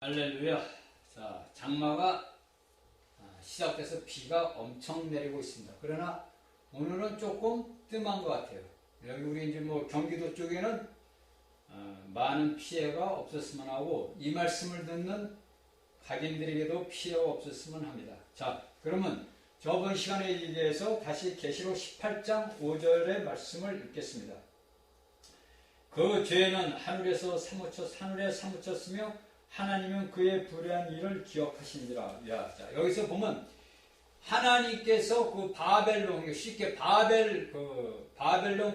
할렐루야. 자, 장마가 시작돼서 비가 엄청 내리고 있습니다. 그러나 오늘은 조금 뜸한 것 같아요. 여기 우리 이제 경기도 쪽에는 많은 피해가 없었으면 하고, 이 말씀을 듣는 각인들에게도 피해가 없었으면 합니다. 자, 그러면 저번 시간에 이어서 다시 계시록 18장 5절의 말씀을 읽겠습니다. 그 죄는 하늘에 사무쳤으며 하나님은 그의 불의한 일을 기억하신지라. 자, 여기서 보면 하나님께서 그 바벨론, 쉽게 바벨론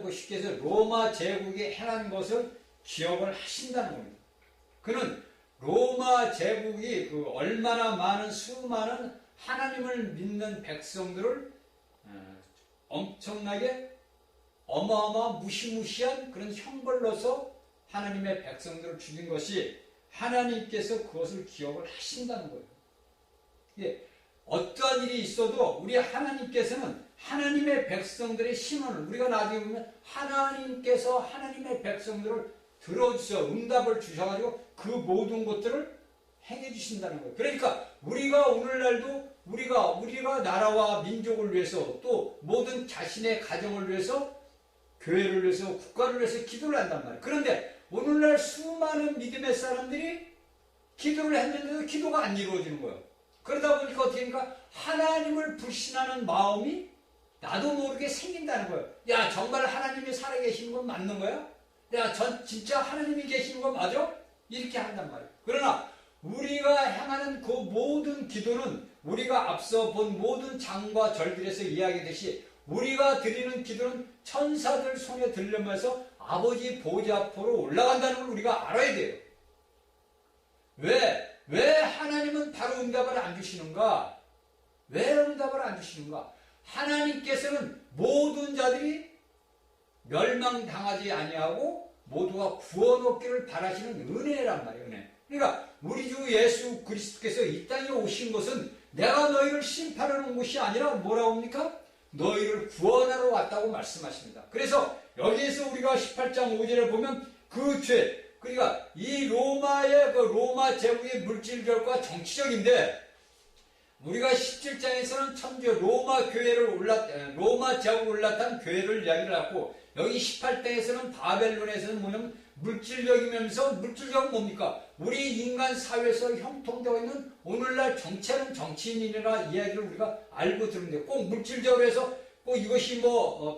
쉽게 해서 로마 제국이 행한 것을 기억을 하신다는 겁니다. 그는 로마 제국이 얼마나 많은 수많은 하나님을 믿는 백성들을 엄청나게 어마어마한 무시무시한 그런 형벌로서 하나님의 백성들을 죽인 것이 하나님께서 그것을 기억을 하신다는 거예요. 예, 어떠한 일이 있어도 우리 하나님께서는 하나님의 백성들의 신원을, 우리가 나중에 보면 하나님께서 하나님의 백성들을 들어주셔 응답을 주셔가지고 그 모든 것들을 행해 주신다는 거예요. 그러니까 우리가 오늘날도 우리가 나라와 민족을 위해서, 또 모든 자신의 가정을 위해서, 교회를 위해서, 국가를 위해서 기도를 한단 말이에요. 그런데 오늘날 수많은 믿음의 사람들이 기도를 했는데도 기도가 안 이루어지는 거예요. 그러다 보니까 어떻게 됩니까? 하나님을 불신하는 마음이 나도 모르게 생긴다는 거예요. 야, 정말 하나님이 살아계시는 건 맞는 거야? 야, 진짜 하나님이 계시는 건 맞아? 이렇게 한단 말이에요. 그러나 우리가 행하는 그 모든 기도는 우리가 앞서 본 모든 장과 절들에서 이야기했듯이 우리가 드리는 기도는 천사들 손에 들려면서 아버지 보좌 앞으로 올라간다는 걸 우리가 알아야 돼요. 왜 하나님은 바로 응답을 안 주시는가? 왜 응답을 안 주시는가? 하나님께서는 모든 자들이 멸망당하지 아니하고 모두가 구원 얻기를 바라시는 은혜란 말이에요. 은혜. 그러니까 우리 주 예수 그리스도께서 이 땅에 오신 것은 내가 너희를 심판하러 온 것이 아니라 뭐라고 합니까? 너희를 구원하러 왔다고 말씀하십니다. 그래서 여기에서 우리가 18장 5절을 보면 그 죄, 그러니까 이 로마의 로마 제국의 물질적과 정치적인데, 우리가 17장에서는 천주 로마 제국을 올라탄 교회를 이야기를 하고, 여기 18장에서는 바벨론에서는 뭐냐면 물질적이면서, 물질적은 뭡니까? 우리 인간 사회에서 형통되어 있는 오늘날 정체는 정치인이라 이야기를 우리가 알고 들었는데, 꼭 물질적으로 해서 꼭 이것이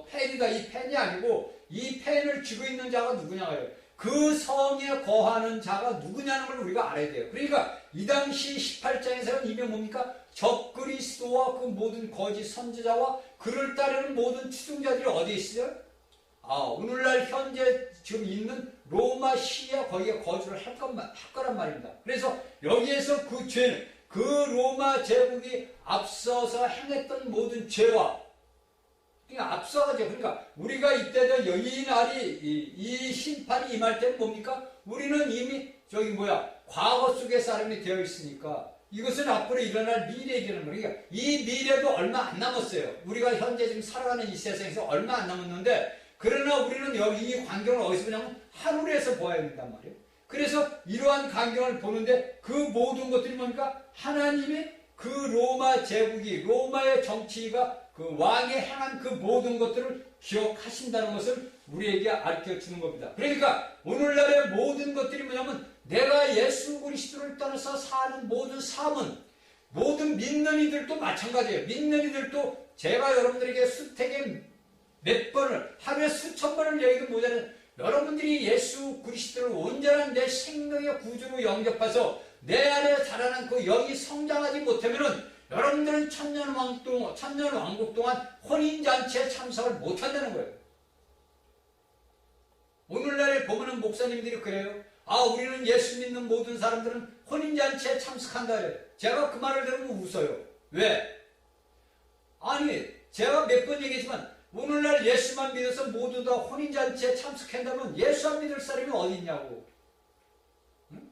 펜이다, 이 펜이 아니고 이 펜을 쥐고 있는 자가 누구냐고요. 그 성에 거하는 자가 누구냐는 걸 우리가 알아야 돼요. 그러니까 이 당시 18장에서는 이게 뭡니까? 적그리스도와 그 모든 거짓 선지자와 그를 따르는 모든 추종자들이 어디에 있어요? 오늘날 현재 지금 있는 로마 시에 거기에 거주를 할 거란 말입니다. 그래서 여기에서 그 죄는 그 로마 제국이 앞서서 행했던 모든 죄와, 그러니까 앞서가죠. 그러니까 우리가 이때도 이 날이, 이 심판이 임할 때는 뭡니까? 우리는 이미 과거 속의 사람이 되어 있으니까 이것은 앞으로 일어날 미래에 일어나는 거예요. 그러니까 이 미래도 얼마 안 남았어요. 우리가 현재 지금 살아가는 이 세상에서 얼마 안 남았는데, 그러나 우리는 여기 이 광경을 어디서 보냐면 하늘에서 보아야 된단 말이에요. 그래서 이러한 광경을 보는데 그 모든 것들이 뭡니까? 하나님이 그 로마 제국이, 로마의 정치가 그 왕이 행한 그 모든 것들을 기억하신다는 것을 우리에게 알려주는 겁니다. 그러니까 오늘날의 모든 것들이 뭐냐면 내가 예수 그리스도를 따라서 사는 모든 삶은, 모든 믿는 이들도 마찬가지예요. 믿는 이들도 제가 여러분들에게 수택에 몇 번을, 하루에 수천 번을 얘기도 모자는 여러분들이 예수 그리스도를 온전한 내 생명의 구주로 영접해서 내 안에 자라난 그 영이 성장하지 못하면은 여러분들은 천년왕국 동안 혼인잔치에 참석을 못한다는 거예요. 오늘날에 보면은 목사님들이 그래요. 우리는 예수 믿는 모든 사람들은 혼인잔치에 참석한다 그래요. 제가 그 말을 들으면 웃어요. 왜? 아니, 제가 몇 번 얘기했지만 오늘날 예수만 믿어서 모두 다 혼인잔치에 참석한다면 예수 안 믿을 사람이 어디 있냐고. 응?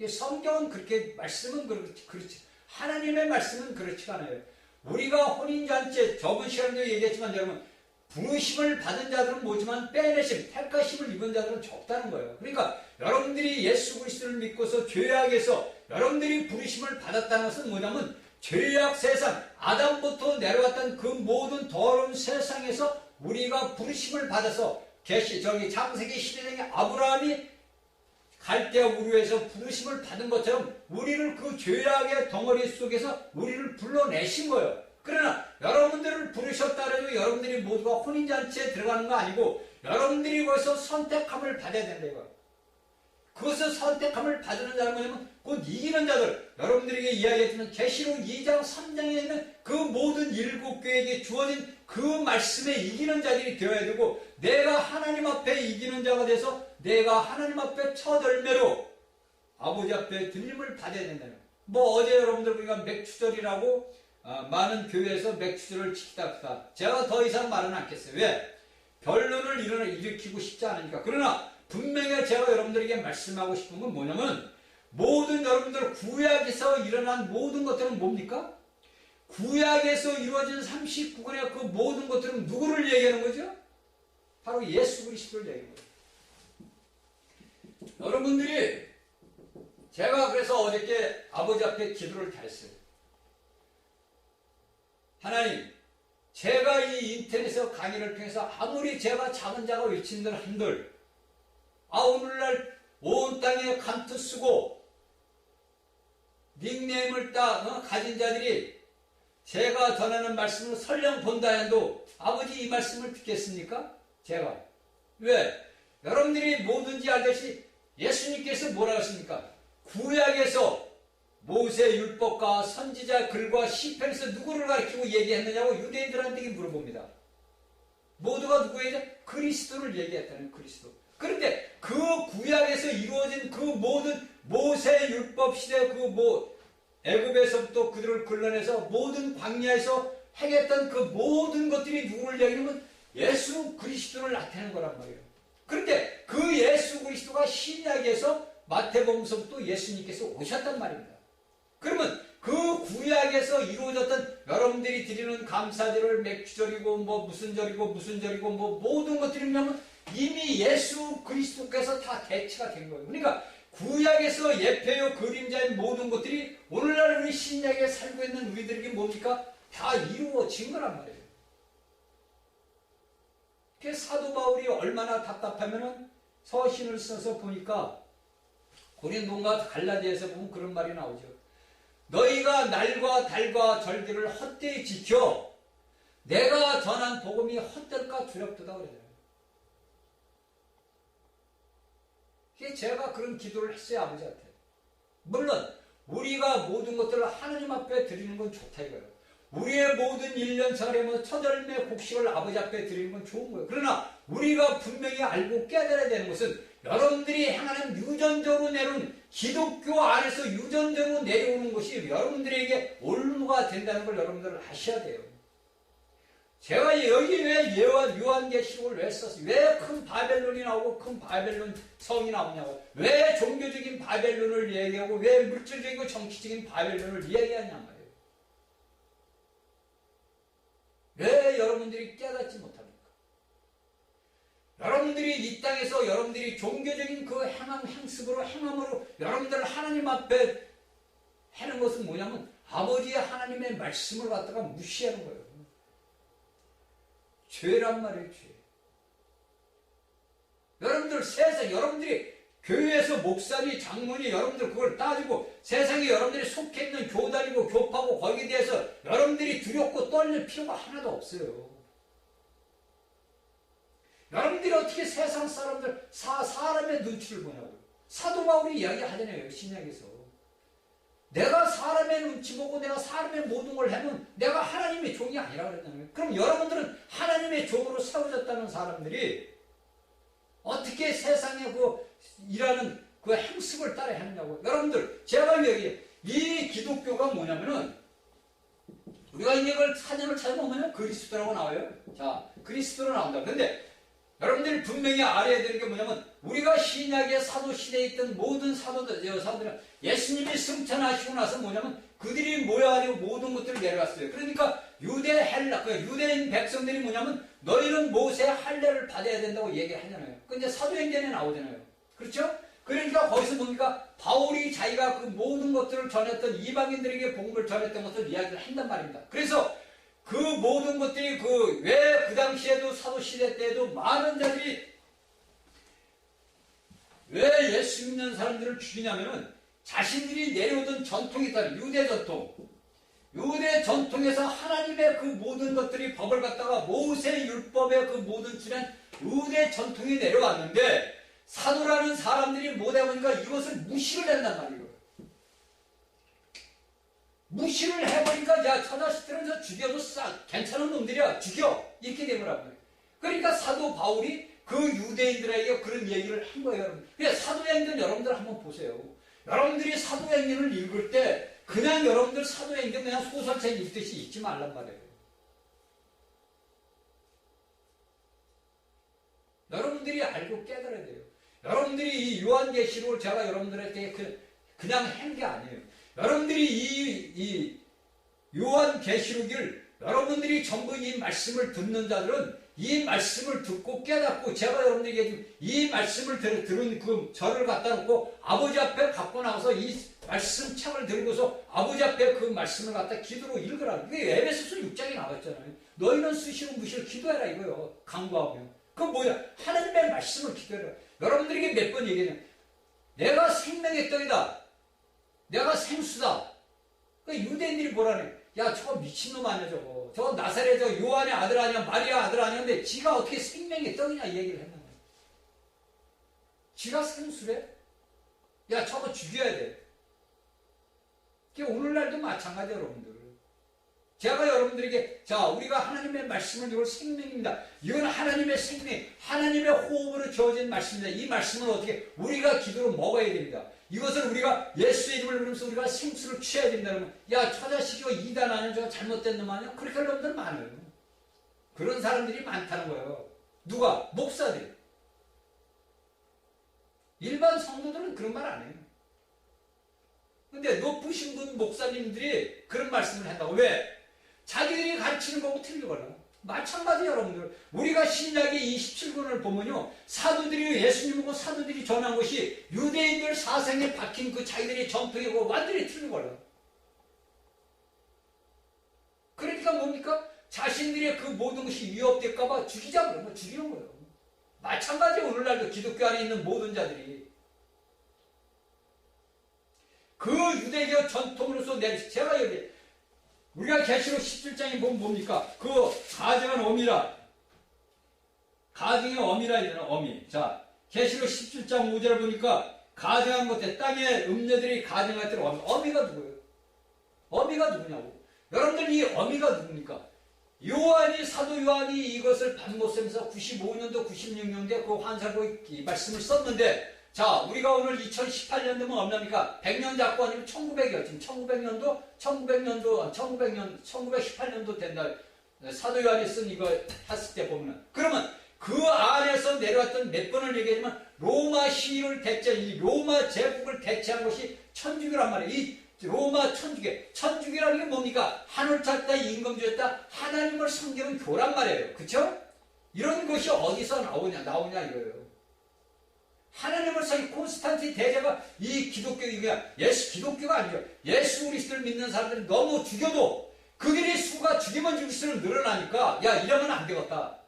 성경은 그렇게, 말씀은 그렇지. 하나님의 말씀은 그렇지가 않아요. 우리가 혼인잔치에, 저번 시간에도 얘기했지만 여러분, 부르심을 받은 자들은 뭐지만 빼내심, 택하심을 입은 자들은 적다는 거예요. 그러니까 여러분들이 예수 그리스도를 믿고서 죄악에서 여러분들이 부르심을 받았다는 것은 뭐냐면 죄악 세상, 아담부터 내려왔던 그 모든 더러운 세상에서 우리가 부르심을 받아서 창세기 시대에 아브라함이 갈대아 우르에서 부르심을 받은 것처럼 우리를 그 죄악의 덩어리 속에서 우리를 불러내신 거예요. 그러나 여러분들을 부르셨다 해도 여러분들이 모두가 혼인잔치에 들어가는 거 아니고 여러분들이 거기서 선택함을 받아야 된다 이거예요. 그것을 선택함을 받는 자는 뭐냐면 곧 이기는 자들, 여러분들에게 이야기했지만 계시록 2장 3장에 있는 그 모든 7교회에게 주어진 그 말씀에 이기는 자들이 되어야 되고 내가 하나님 앞에 이기는 자가 돼서 내가 하나님 앞에 첫 열매로 아버지 앞에 들림을 받아야 된다는 거예요. 뭐 어제 여러분들 보니까 맥추절이라고 많은 교회에서 맥추절을 지키다 합니다. 제가 더 이상 말은 않겠어요. 왜? 변론을 일으키고 싶지 않으니까. 그러나 분명히 제가 여러분들에게 말씀하고 싶은 건 뭐냐면 모든 여러분들 구약에서 일어난 모든 것들은 뭡니까? 구약에서 이루어진 39권의 그 모든 것들은 누구를 얘기하는 거죠? 바로 예수 그리스도를 얘기하는 거예요. 여러분들이 제가 그래서 어저께 아버지 앞에 기도를 잘했어요. 하나님, 제가 이 인터넷에서 강의를 통해서 아무리 제가 작은 자가 외친들 한들 오늘날 온 땅에 감투 쓰고 닉네임을 가진 자들이 제가 전하는 말씀을 설령 본다 해도 아버지 이 말씀을 듣겠습니까? 제가. 왜? 여러분들이 뭐든지 알듯이 예수님께서 뭐라고 했습니까? 구약에서 모세 율법과 선지자 글과 시편에서 누구를 가리키고 얘기했느냐고 유대인들한테 물어봅니다. 모두가 누구예요? 그리스도를 얘기했다는 그리스도. 그런데 그 구약에서 이루어진 그 모든 모세 율법 시대 애굽에서부터 그들을 끌어내서 모든 광야에서 행했던 그 모든 것들이 누구를 얘기하면 예수 그리스도를 나타내는 거란 말이에요. 그런데 그 예수 그리스도가 신약에서 마태복음서부터 예수님께서 오셨단 말입니다. 그러면 그 구약에서 이루어졌던 여러분들이 드리는 감사절을 맥주절이고 무슨 절이고 모든 것들이 뭐냐면 이미 예수 그리스도께서 다 대체가 된 거예요. 그러니까 구약에서 예표요 그림자인 모든 것들이 오늘날 우리 신약에 살고 있는 우리들에게 뭡니까? 다 이루어진 거란 말이에요. 그래서 사도 바울이 얼마나 답답하면은 서신을 써서 보니까 고린도인가 갈라디아에서 보면 그런 말이 나오죠. 너희가 날과 달과 절기를 헛되이 지켜 내가 전한 복음이 헛될까 두렵도다 그래요. 제가 그런 기도를 했어요, 아버지한테. 물론 우리가 모든 것들을 하나님 앞에 드리는 건 좋다 이거예요. 우리의 모든 1년 차례면 첫 열매 곡식을 아버지 앞에 드리는 건 좋은 거예요. 그러나 우리가 분명히 알고 깨달아야 되는 것은 여러분들이 행하는 유전적으로 내려오는 기독교 안에서 유전적으로 내려오는 것이 여러분들에게 올무가 된다는 걸 여러분들은 아셔야 돼요. 제가 여기 왜 요한계시록을 왜 썼어요? 왜 큰 바벨론이 나오고 큰 바벨론 성이 나오냐고. 왜 종교적인 바벨론을 얘기하고 왜 물질적이고 정치적인 바벨론을 얘기하냐 말이에요. 왜 여러분들이 깨닫지 못합니까? 여러분들이 이 땅에서 여러분들이 종교적인 그 행습으로 행함으로 여러분들 하나님 앞에 하는 것은 뭐냐면 아버지의 하나님의 말씀을 갖다가 무시하는 거예요. 죄란 말이에요, 죄. 여러분들 세상, 여러분들이 교회에서 목사님, 장모님, 여러분들 그걸 따지고 세상에 여러분들이 속해 있는 교단이고 교파고 거기에 대해서 여러분들이 두렵고 떨릴 필요가 하나도 없어요. 여러분들이 어떻게 세상 사람들, 사람의 눈치를 보냐고요. 사도 바울이 이야기하잖아요, 신약에서. 내가 사람의 눈치 보고 내가 사람의 모든 걸 하면 내가 하나님의 종이 아니라 그랬잖아요. 그럼 여러분들은 하나님의 종으로 세워졌다는 사람들이 어떻게 세상에 일하는 그 행습을 따라 하느냐고. 여러분들, 제가 여기 이 기독교가 뭐냐면은 우리가 이걸 사전을 찾아보면 그리스도라고 나와요. 자, 그리스도로 나온다. 근데 여러분들이 분명히 알아야 되는 게 뭐냐면 우리가 신약의 사도시대에 있던 모든 사도들은 예수님이 승천하시고 나서 뭐냐면 그들이 모여가지고 모든 것들을 내려갔어요. 그러니까 유대인 백성들이 뭐냐면 너희는 모세의 할례를 받아야 된다고 얘기하잖아요. 그 이제 사도행전에 나오잖아요. 그렇죠? 그러니까 거기서 뭡니까? 바울이 자기가 그 모든 것들을 전했던 이방인들에게 복음을 전했던 것을 이야기를 한단 말입니다. 그래서 그 모든 것들이 왜 그 당시에도 사도시대 때에도 많은 자들이 왜 예수 믿는 사람들을 죽이냐면은 자신들이 내려오던 전통이 있다는 유대 전통. 유대 전통에서 하나님의 그 모든 것들이 법을 갖다가 모세 율법의 그 모든 줄엔 유대 전통이 내려왔는데 사도라는 사람들이 뭐다 보니까 이것을 무시를 한단 말이에요. 무시를 해버리니까 야, 저 자식들은 저 죽여도 괜찮은 놈들이야. 죽여. 이렇게 되더라고요. 그러니까 사도 바울이 그 유대인들에게 그런 얘기를 한 거예요. 여러분. 그러니까 사도행전 여러분들 한번 보세요. 여러분들이 사도행전을 읽을 때 그냥 여러분들 사도행전 그냥 소설책 읽듯이 읽지 말란 말이에요. 여러분들이 알고 깨달아야 돼요. 여러분들이 이 요한계시록을 제가 여러분들에게 그냥 한 게 아니에요. 여러분들이 이 요한계시록을 여러분들이 전부 이 말씀을 듣는 자들은 이 말씀을 듣고 깨닫고 제가 여러분들에게 지금 이 말씀을 들은 그 저를 갖다 놓고 아버지 앞에 갖고 나가서 이 말씀 책을 들고서 아버지 앞에 그 말씀을 갖다 기도로 읽으라. 이게 에베소서 6장에 나왔잖아요. 너희는 수시로 무시로 기도해라 이거요. 강구하면. 그건 뭐야? 하나님의 말씀을 기도해라. 여러분들에게 몇 번 얘기하냐. 내가 생명의 떡이다. 내가 생수다. 그 유대인들이 뭐라네. 야, 저거 미친놈 아니야, 저거. 저거 나사렛, 저 요한의 아들 아니야, 마리아 아들 아니야. 근데 지가 어떻게 생명의 떡이냐, 이 얘기를 했는데. 지가 생수래? 야, 저거 죽여야 돼. 오늘날도 마찬가지야, 여러분들. 제가 여러분들에게, 자, 우리가 하나님의 말씀을 이걸 생명입니다. 이건 하나님의 생명, 하나님의 호흡으로 주어진 말씀입니다. 이 말씀을 어떻게, 우리가 기도로 먹어야 됩니다. 이것을 우리가 예수의 이름을 부르면서 우리가 생수를 취해야 된다 그러면 야, 저 자식이 이단 아니야? 저거 잘못된 놈 아니야? 그렇게 하는 놈들 많아요. 그런 사람들이 많다는 거예요. 누가? 목사들. 일반 성도들은 그런 말 안 해요. 근데 높으신 분 목사님들이 그런 말씀을 한다고. 왜? 자기들이 가르치는 거고 틀리거나. 마찬가지 여러분들. 우리가 신약의 27권을 보면요. 사도들이 예수님하고 사도들이 전한 것이 유대인들 사상에 박힌 그 자기들의 전통이고 완전히 틀리거나. 그러니까 뭡니까? 자신들의 그 모든 것이 위협될까봐 죽이자 그러면 죽이는 거예요. 마찬가지 오늘날도 기독교 안에 있는 모든 자들이 그 유대교 전통으로서 제가 여기 우리가 계시록 17장에 보면 뭡니까? 그 가증한 어미라. 가증의 어미라 이잖아, 어미. 자, 계시록 17장 5절을 보니까 가증한 것에 땅의 음녀들이 가증할 때는 어미가 누구예요? 어미가 누구냐고. 여러분들 이 어미가 누굽니까? 요한이, 사도 요한이 이것을 반못쓰면서 95년도, 96년도에 그 환사로 이 말씀을 썼는데 자, 우리가 오늘 2018년도면 얼마입니까? 100년 잡고 아니면 1900이요. 지금 1918년도 된다. 사도 요한이 쓴 이거 했을 때 보면. 그러면 그 안에서 내려왔던 몇 번을 얘기하지만 로마 시위를 이 로마 제국을 대체한 것이 천주교란 말이에요. 이 로마 천주교. 천주교라는 게 뭡니까? 하늘 찾다, 임금주였다, 하나님을 섬기는 교란 말이에요. 그쵸? 이런 것이 어디서 나오냐 이거예요. 하나님을 섬기 콘스탄틴 대제가 이 기독교가 기독교가 아니죠. 예수 그리스도를 믿는 사람들이 너무 죽여도 그들의 수가 죽이면 죽일수록 늘어나니까 야, 이러면 안 되겠다.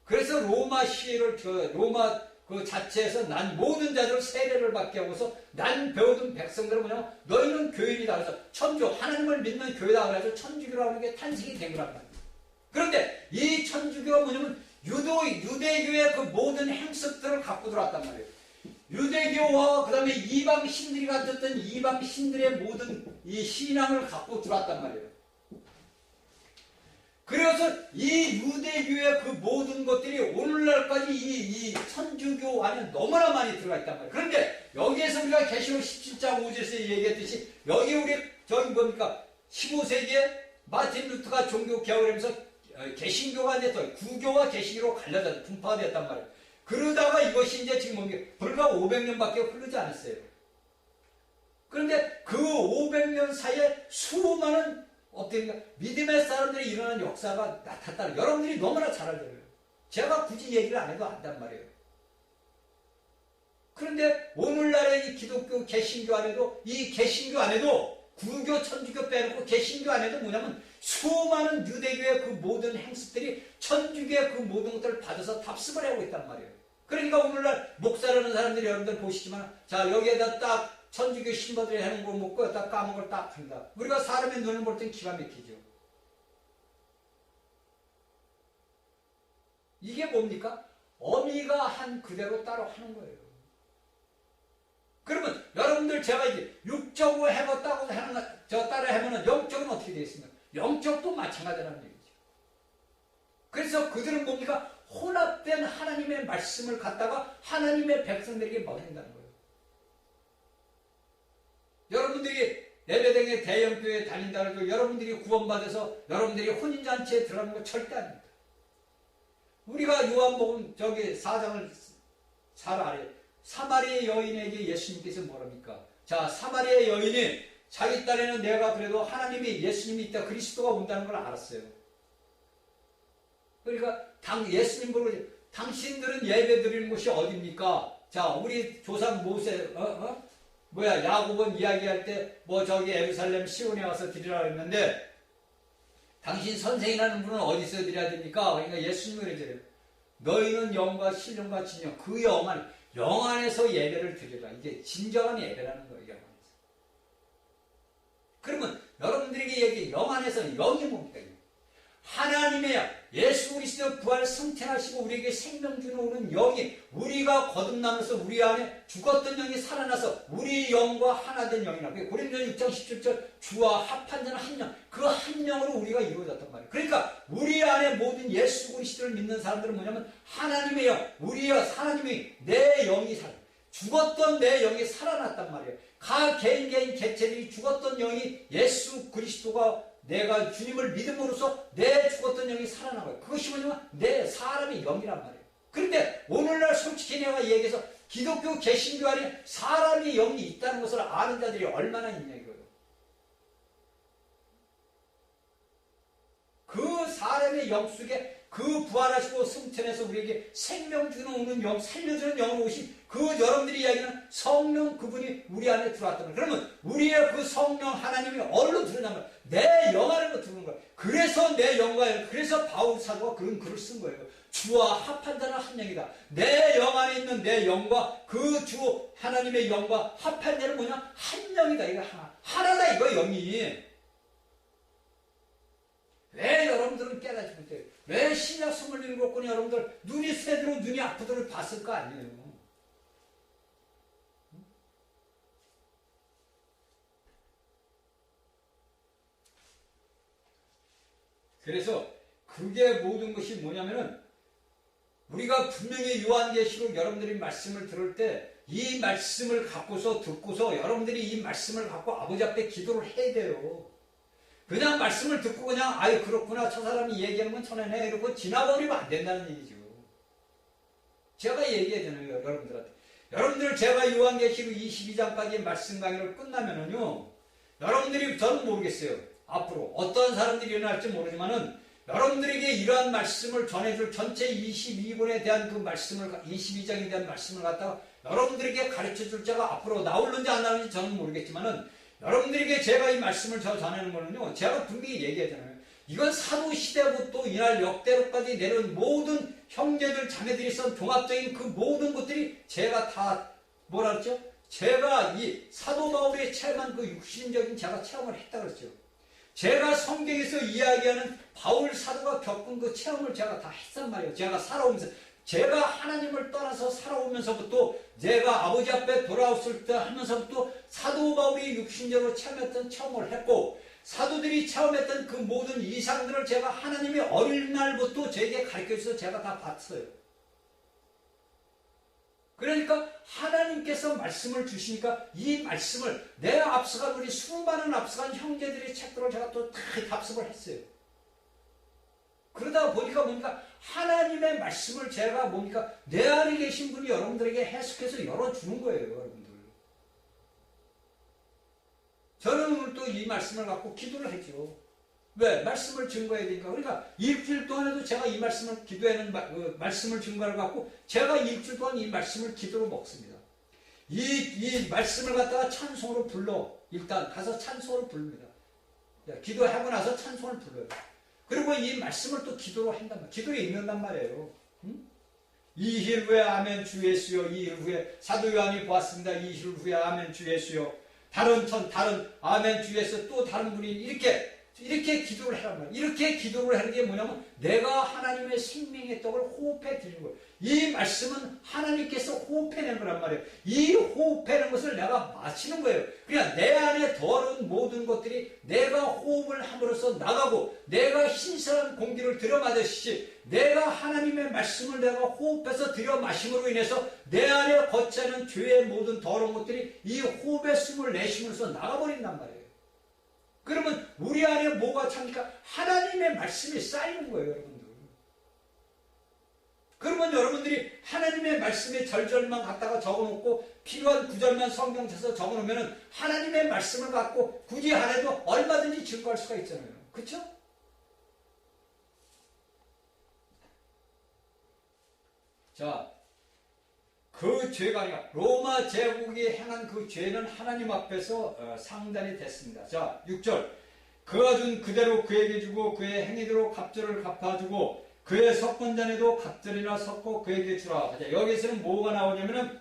그래서 로마 시위를 로마 그 자체에서 난 모든 자들을 세례를 받게 하고서 난 배워둔 백성들은 뭐냐면 너희는 교인이다. 그래서 천주 하나님을 믿는 교회다. 그래서 천주교라는 게 탄생이 된 거란 말이에요. 그런데 이 천주교가 뭐냐면 유대교의 그 모든 행습들을 갖고 들어왔단 말이에요. 유대교와 그 다음에 이방 신들이 가졌던 이방 신들의 모든 이 신앙을 갖고 들어왔단 말이에요. 그래서 이 유대교의 그 모든 것들이 오늘날까지 이 천주교 안에 너무나 많이 들어가 있단 말이에요. 그런데 여기에서 우리가 계시록 17장 5절에서 얘기했듯이 여기 우리 저기 뭡니까? 15세기에 마틴 루터가 종교 개혁을 하면서 개신교가 이제 구교와 개신교로 갈라져 분파가 됐단 말이에요. 그러다가 이것이 이제 지금 뭡니까? 불과 500년밖에 흐르지 않았어요. 그런데 그 500년 사이에 수많은 믿음의 사람들이 일어난 역사가 나타났다. 여러분들이 너무나 잘 알잖아요. 제가 굳이 얘기를 안 해도 안단 말이에요. 그런데 오늘날의 이 기독교 개신교 안에도 이 개신교 안에도 구교 천주교 빼놓고 개신교 안에도 뭐냐면 수많은 유대교의 그 모든 행습들이 천주교의 그 모든 것들을 받아서 답습을 하고 있단 말이에요. 그러니까 오늘날 목사라는 사람들이 여러분들 보시지만 자 여기에다 딱 천주교 신부들이 하는 거 먹고 딱 까먹을 딱 한다. 우리가 사람의 눈을 볼 땐 기가 막히죠. 이게 뭡니까? 어미가 한 그대로 따로 하는 거예요. 그러면 여러분들 제가 이제 육적으로 해봤다고 하는 저 따라 하면은 영적은 어떻게 되겠습니까? 영적도 마찬가지라는 얘기죠. 그래서 그들은 뭡니까? 혼합된 하나님의 말씀을 갖다가 하나님의 백성들에게 먹인다는 거예요. 여러분들이 예배당에 대형교회에 다닌다는 거 여러분들이 구원받아서 여러분들이 혼인잔치에 들어가는 거 절대 아닙니다. 우리가 요한복음 저기 4장을 잘 알아요. 사마리아 여인에게 예수님께서 뭐랍니까? 자, 사마리아 여인이 자기 딴에는 내가 그래도 하나님이 예수님이 있다 그리스도가 온다는 걸 알았어요. 그러니까 예수님 보고 당신들은 예배 드리는 곳이 어디입니까? 자, 우리 조상 모세 야곱은 이야기할 때 뭐 저기 예루살렘 시온에 와서 드리라고 했는데 당신 선생이라는 분은 어디서 드려야 됩니까? 그러니까 예수님을 그러잖아요. 너희는 영과 신령과 진정 그 영 안에서 예배를 드리라. 이게 진정한 예배라는 거예요. 영 안에서. 그러면 여러분들에게 얘기해. 영 안에서 영이 뭡니까? 하나님의 예수 그리스도 부활 승천하시고 우리에게 생명 주는 오는 영이 우리가 거듭나면서 우리 안에 죽었던 영이 살아나서 우리 영과 하나 된 영이라고 해요. 고린도전 6장 17절 주와 합한 자는 한 영, 그 한 영으로 우리가 이루어졌단 말이에요. 그러니까 우리 안에 모든 예수 그리스도를 믿는 사람들은 뭐냐면 하나님의 영, 하나님이 내 영이 죽었던 내 영이 살아났단 말이에요. 각 개인 개체들이 죽었던 영이 예수 그리스도가 내가 주님을 믿음으로써 내 죽었던 영이 살아나고요. 그것이 뭐냐면 내 사람의 영이란 말이에요. 그런데 오늘날 솔직히 내가 얘기해서 기독교 개신교 안에 사람의 영이 있다는 것을 아는 자들이 얼마나 있냐 이거예요. 그 사람의 영 속에 그 부활하시고 승천해서 우리에게 생명 주는 오는 영, 살려주는 영으로 오신 그 여러분들이 이야기하는 성령 그분이 우리 안에 들어왔다는 거예요. 그러면 우리의 그 성령 하나님이 어디로 들어오냐면 내 영 안으로 들어오는 거예요. 그래서 내 영과 그래서 바울 사도가 그런 글을 쓴 거예요. 주와 합한 자는 한 영이다. 내 영 안에 있는 내 영과 그 주 하나님의 영과 합한 자는 뭐냐? 한 영이다. 이거 하나다 이거 영이. 왜 여러분들은 깨닫지 못해요? 왜 신약 27권이 여러분들 눈이 새도록 눈이 아프도록 봤을 거 아니에요? 그래서 그게 모든 것이 뭐냐면은 우리가 분명히 요한계시록 여러분들이 말씀을 들을 때 이 말씀을 갖고서 듣고서 여러분들이 이 말씀을 갖고 아버지 앞에 기도를 해야 돼요. 그냥 말씀을 듣고 그냥 아유 그렇구나 저 사람이 얘기하는 건 천하네 이러고 지나버리면 안 된다는 얘기죠. 제가 얘기하잖아요 여러분들한테. 여러분들 제가 요한계시록 22장까지 말씀 강의를 끝나면은요 여러분들이 저는 모르겠어요. 앞으로 어떤 사람들이 일어날지 모르지만은 여러분들에게 이러한 말씀을 전해줄 전체 22권에 대한 그 말씀을 22장에 대한 말씀을 갖다가 여러분들에게 가르쳐줄 자가 앞으로 나올는지 안 나올는지 저는 모르겠지만은 여러분들에게 제가 이 말씀을 전하는 거는요 제가 분명히 얘기하잖아요. 이건 사도시대부터 이날 역대로까지 내려온 모든 형제들 자매들이 쓴 종합적인 그 모든 것들이 제가 다 뭐라 그랬죠? 제가 이 사도 바울의 체험한 그 육신적인 제가 체험을 했다 그랬죠. 제가 성경에서 이야기하는 바울 사도가 겪은 그 체험을 제가 다 했단 말이에요. 제가 살아오면서 제가 하나님을 떠나서 살아오면서부터 제가 아버지 앞에 돌아왔을 때 하면서부터 사도 바울이 육신적으로 체험했던 체험을 했고 사도들이 체험했던 그 모든 이상들을 제가 하나님이 어릴 날부터 저에게 가르쳐줘서 제가 다 봤어요. 그러니까 하나님께서 말씀을 주시니까 이 말씀을 내 앞서간 우리 수많은 앞서간 형제들의 책들을 제가 또 다 답습을 했어요. 그러다 보니까 뭡니까? 하나님의 말씀을 제가 뭡니까? 내 안에 계신 분이 여러분들에게 해석해서 열어주는 거예요, 여러분들. 저는 오늘 또 이 말씀을 갖고 기도를 했죠. 왜? 말씀을 증거해야 되니까. 그러니까 일주일 동안에도 제가 이 말씀을 기도하는 말씀을 증거를 갖고 제가 일주일 동안 이 말씀을 기도로 먹습니다. 이 말씀을 갖다가 찬송으로 불러. 일단 가서 찬송으로 부릅니다. 기도하고 나서 찬송을 불러요. 그리고 이 말씀을 또 기도로 한단 말이에요. 기도를 읽는단 말이에요. 응? 2일 후에 아멘 주 예수여. 2일 후에 사도 요한이 보았습니다. 2일 후에 아멘 주 예수여. 다른 아멘 주 예수. 또 다른 분이 이렇게 기도를 하란 말이에요. 이렇게 기도를 하는 게 뭐냐면 내가 하나님의 생명의 떡을 호흡해 드리는 거예요. 이 말씀은 하나님께서 호흡해낸 거란 말이에요. 이 호흡해낸 것을 내가 마시는 거예요. 그러니까 내 안에 더러운 모든 것들이 내가 호흡을 함으로써 나가고 내가 신선한 공기를 들여 마시듯이 내가 하나님의 말씀을 내가 호흡해서 들여 마심으로 인해서 내 안에 거치는 죄의 모든 더러운 것들이 이 호흡의 숨을 내쉬면서 나가버린단 말이에요. 그러면 우리 안에 뭐가 찹니까? 하나님의 말씀이 쌓이는 거예요, 여러분들. 그러면 여러분들이 하나님의 말씀의 절절만 갖다가 적어놓고 필요한 구절만 성경 쳐서 적어놓으면 하나님의 말씀을 갖고 굳이 안 해도 얼마든지 증거할 수가 있잖아요. 그렇죠? 자, 그 죄가 아니라 로마 제국이 행한 그 죄는 하나님 앞에서 상단이 됐습니다. 자, 6절. 그가 준 그대로 그에게 주고 그의 행위대로 갑절을 갚아주고 그의 석권잔에도 갑절이나 섞고 그에게 주라. 여기서는 뭐가 나오냐면은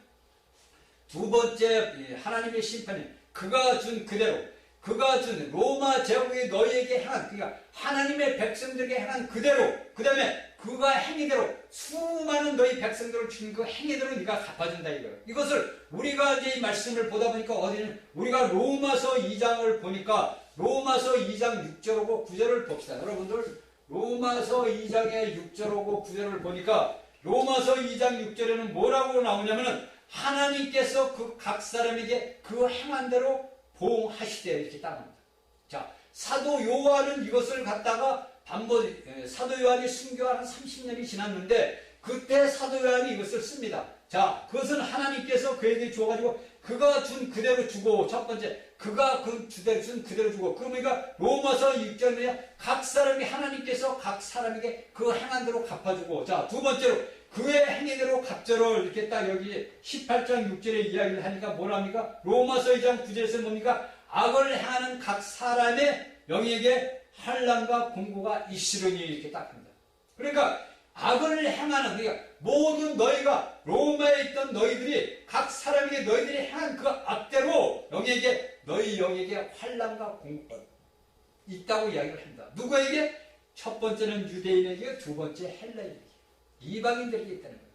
두 번째 하나님의 심판이 그가 준 그대로 그가 준 로마 제국이 너희에게 행한 그러니까 하나님의 백성들에게 행한 그대로 그 다음에 그가 행위대로 수많은 너희 백성들을 준 그 행위대로 네가 갚아준다 이거예요. 이것을 우리가 이제 이 말씀을 보다 보니까 어디는 우리가 로마서 2장을 보니까 로마서 2장 6절하고 9절을 봅시다. 여러분들 로마서 2장의 6절하고 9절을 보니까 로마서 2장 6절에는 뭐라고 나오냐면은 하나님께서 그 각 사람에게 그 행한 대로 보응하시되 이렇게 딱 나옵니다. 자, 사도 요한은 이것을 갖다가 사도 요한이 순교한 한 30년이 지났는데 그때 사도 요한이 이것을 씁니다. 자, 그것은 하나님께서 그에게 주어가지고 그가 준 그대로 주고 첫 번째 그가 준 그대로 주고 그러니까 로마서 6장에 각 사람이 하나님께서 각 사람에게 그 행한 대로 갚아주고 자, 두 번째로 그의 행위대로 갑절을 이렇게 딱 여기 18장 6절에 이야기를 하니까 뭐랍니까? 로마서 2장 9절에서 뭡니까? 악을 행하는 각 사람의 영에게 환난과 공고가 있으려니 이렇게 딱 합니다. 그러니까 악을 행하는 그러니까 모든 너희가 로마에 있던 너희들이 각 사람에게 너희들이 행한 그 악대로 너희 영에게 환난과 공고가 있다고 이야기를 합니다. 누구에게? 첫 번째는 유대인에게 두 번째 헬라인에게 이방인들에게 있다는 거예요.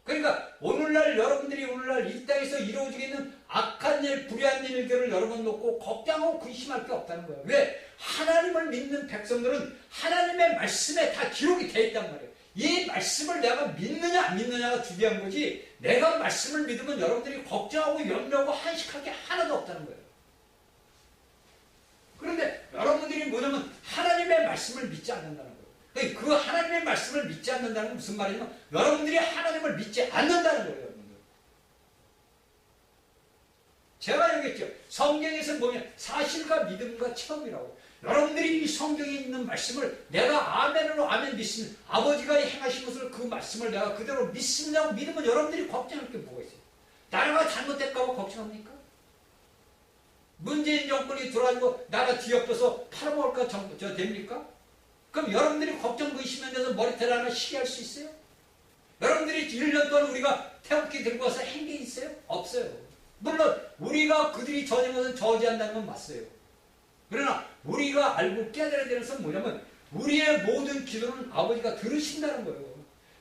그러니까 오늘날 여러분들이 오늘날 이 땅에서 이루어지게 있는 악한 일, 불의한 일들을 여러분 놓고 걱정하고 근심할 게 없다는 거예요. 왜? 하나님을 믿는 백성들은 하나님의 말씀에 다 기록이 되어 있단 말이에요. 이 말씀을 내가 믿느냐 안 믿느냐가 중요한 거지 내가 말씀을 믿으면 여러분들이 걱정하고 염려하고 한식할 게 하나도 없다는 거예요. 그런데 여러분들이 뭐냐면 하나님의 말씀을 믿지 않는다는 거예요. 그 하나님의 말씀을 믿지 않는다는 건 무슨 말이냐면 여러분들이 하나님을 믿지 않는다는 거예요. 여러분들. 제가 얘기했죠. 성경에서 보면 사실과 믿음과 체험이라고. 여러분들이 이 성경에 있는 말씀을 내가 아멘으로 아멘 믿으면 아버지가 행하신 것을 그 말씀을 내가 그대로 믿습니다고 믿으면 여러분들이 걱정할 게 뭐가 있어요? 나라가 잘못될까 봐 걱정합니까? 문재인 정권이 들어가지고 나라 뒤엎어서 팔아먹을까 됩니까? 그럼 여러분들이 걱정 의심에 대해서 머리털 하나 시게 할 수 있어요? 여러분들이 1년 동안 우리가 태극기 들고 와서 한 게 있어요? 없어요. 물론 우리가 그들이 저지한 것은 저지한다는 건 맞어요. 그러나 우리가 알고 깨달아야 되는 것은 뭐냐면 우리의 모든 기도는 아버지가 들으신다는 거예요.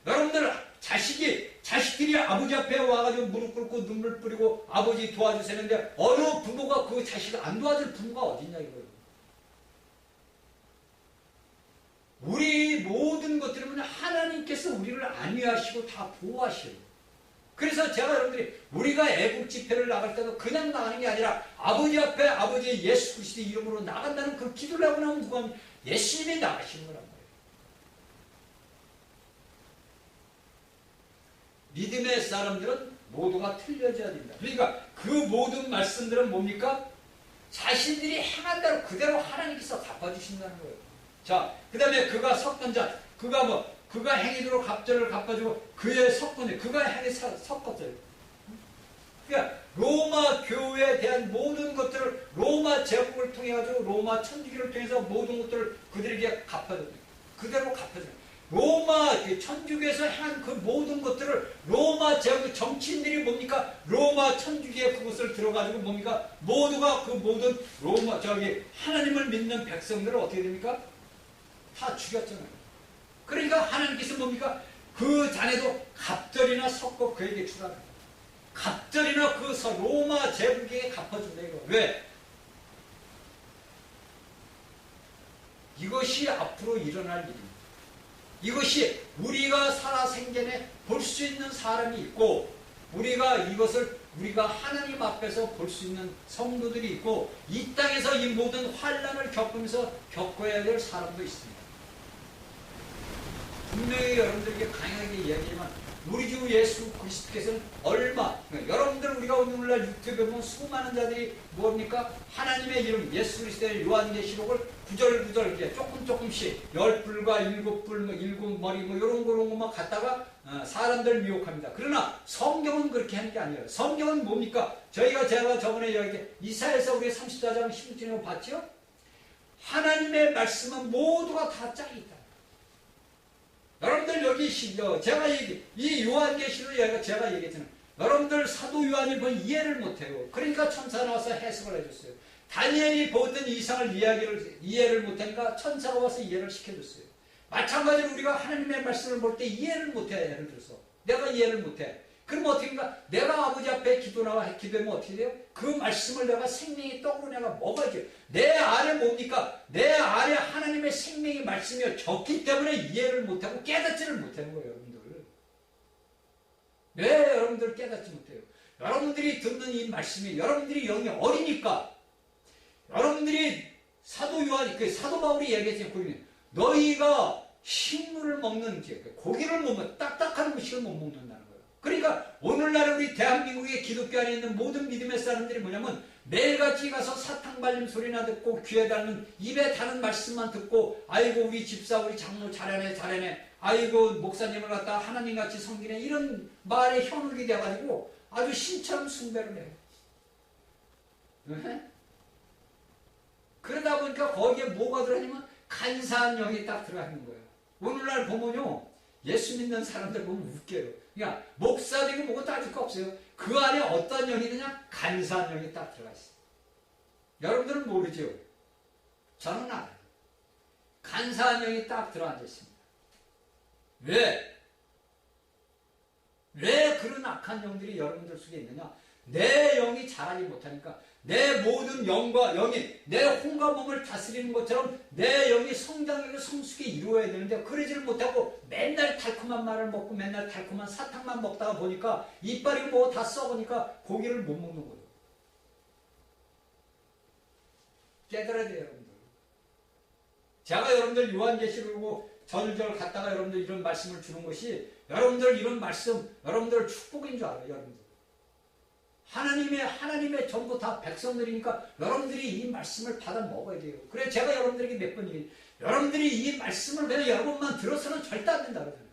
여러분들 자식들이 아버지 앞에 와가지고 무릎 꿇고 눈물 뿌리고 아버지 도와주세요는데 어느 부모가 그 자식을 안 도와줄 부모가 어딨냐 이거예요. 우리 모든 것들은 하나님께서 우리를 안위하시고 다 보호하셔요. 그래서 제가 여러분들이 우리가 애국 집회를 나갈 때도 그냥 나가는 게 아니라 아버지 앞에 아버지의 예수 그리스도의 이름으로 나간다는 그 기도를 하고 나면 누가 하면 예수님이 나가시는 거란 말이에요. 믿음의 사람들은 모두가 틀려져야 된다. 그러니까 그 모든 말씀들은 뭡니까? 자신들이 행한 대로 그대로 하나님께서 갚아주신다는 거예요. 자, 그 다음에 그가 석권자, 그가 행위대로 갑절을 갚아주고 그의 석권에 그가 행위 섞었어요. 그러니까 로마 교회에 대한 모든 것들을 로마 제국을 통해 가지고 로마 천주교를 통해서 모든 것들을 그들에게 갚아줘요. 그대로 갚아줘요. 로마 천주교에서 행한 그 모든 것들을 로마 제국 정치인들이 뭡니까? 로마 천주교의 그것을 들어가지고 뭡니까? 모두가 그 모든 로마 하나님을 믿는 백성들을 어떻게 됩니까? 다 죽였잖아요. 그러니까 하나님께서 뭡니까? 그 자네도 갑절이나 섞어 그에게 주라. 갑절이나 그 로마 제국에게 갚아준다 이거. 왜? 이것이 앞으로 일어날 일입니다. 이것이 우리가 살아생전에 볼 수 있는 사람이 있고 우리가 이것을 우리가 하나님 앞에서 볼 수 있는 성도들이 있고 이 땅에서 이 모든 환난을 겪으면서 겪어야 될 사람도 있습니다. 분명히 여러분들에게 강하게 이야기하지만 우리 주 예수 그리스도께서는 여러분들 우리가 오늘날 유튜브에 보면 수많은 자들이 뭡니까? 하나님의 이름 예수 그리스도의 요한계시록을 구절구절 이렇게 조금씩 10불과 7불, 7머리 이런 것만 갖다가 사람들 미혹합니다. 그러나 성경은 그렇게 하는 게 아니에요. 성경은 뭡니까? 제가 저번에 여기 이사야서 우리 34장 16절에 봤죠? 하나님의 말씀은 모두가 다 짝이 있다. 여러분들 여기 제가 이 요한계시록 제가 얘기했잖아요. 여러분들 사도 요한이 뭐 이해를 못해요. 그러니까 천사 나와서 해석을 해줬어요. 다니엘이 보던 이상을 이해를 못하니까 천사가 와서 이해를 시켜줬어요. 마찬가지로 우리가 하나님의 말씀을 볼 때 이해를 못해. 예를 들어서 내가 이해를 못해. 그럼 어떻게 합니까? 내가 아버지 앞에 기도하면 어떻게 돼요? 그 말씀을 내가 생명의 떡으로 내가 먹어야죠. 내 안에 뭡니까? 내 안에 하나님의 생명의 말씀이 적기 때문에 이해를 못하고 깨닫지를 못하는 거예요, 여러분들. 왜 여러분들 깨닫지 못해요? 여러분들이 듣는 이 말씀이 여러분들이 영이 어리니까 여러분들이 사도 바울이 얘기했잖아요. 너희가 식물을 먹는 고기를 못 먹는 딱딱한 음식을 못 먹는다는 거예요. 그러니까 오늘날 우리 대한민국의 기독교 안에 있는 모든 믿음의 사람들이 뭐냐면 매일같이 가서 사탕 발림 소리나 듣고 귀에 닿는 입에 닿는 말씀만 듣고 아이고 우리 집사 우리 장로 잘하네 아이고 목사님을 갖다 하나님같이 섬기네 이런 말에 현혹이 돼가지고 아주 신처럼 숭배를 해요. 네? 그러다 보니까 거기에 뭐가 들어가냐면 간사한 영이 딱 들어가는 거예요. 오늘날 보면요 예수 믿는 사람들 보면 웃겨요. 그러니까 목사되고 뭐고 따질 거 없어요. 그 안에 어떤 영이 있느냐? 간사한 영이 딱 들어가 있어요. 여러분들은 모르죠? 저는 알아요. 간사한 영이 딱 들어앉아 있습니다. 왜 그런 악한 영들이 여러분들 속에 있느냐? 내 영이 자라지 못하니까 내 모든 영과 영이 내 혼과 몸을 다스리는 것처럼 내 영이 성장하고 성숙에 이루어야 되는데 그러지를 못하고 맨날 달콤한 말을 먹고 맨날 달콤한 사탕만 먹다가 보니까 이빨이 뭐 다 썩으니까 고기를 못 먹는 거예요. 깨달아야 돼요, 여러분들. 제가 여러분들 요한계시록으로 절절 갔다가 여러분들 이런 말씀을 주는 것이 여러분들 이런 말씀 여러분들 축복인 줄 알아요, 여러분들. 하나님의 전부 다 백성들이니까 여러분들이 이 말씀을 받아 먹어야 돼요. 그래 제가 여러분들에게 몇 번 얘기해요. 여러분들이 이 말씀을 그냥 여러분만 들어서는 절대 안 된다 그러잖아요.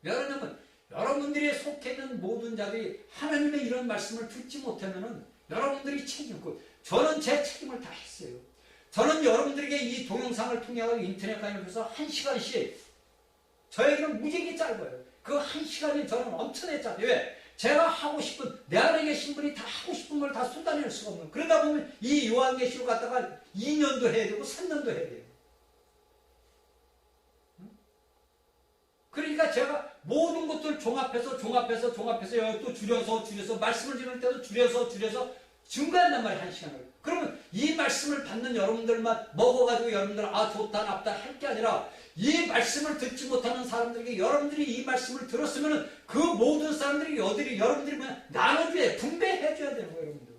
왜냐하면 여러분들이 속해 있는 모든 자들이 하나님의 이런 말씀을 듣지 못하면은 여러분들이 책임있고 저는 제 책임을 다 했어요. 저는 여러분들에게 이 동영상을 통해 인터넷 강의를 1시간씩 저에게는 무지하게 짧아요. 그 1시간이 저는 엄청나게 짧아요. 왜? 제가 하고 싶은 내 안에 계신 분이 다 하고 싶은 걸 다 쏟아낼 수가 없는 그러다 보면 이 요한계시록 갖다가 2년도 해야 되고 3년도 해야 돼요. 그러니까 제가 모든 것들 종합해서 여기 또 줄여서 말씀을 드릴 때도 줄여서 증거한단 말이에요. 1시간을. 그러면 이 말씀을 받는 여러분들만 먹어가지고 여러분들 좋다 납다 할 게 아니라 이 말씀을 듣지 못하는 사람들에게 여러분들이 이 말씀을 들었으면 그 모든 사람들이 여러분들이 나눠줘야 분배해줘야 되는 거예요. 여러분들.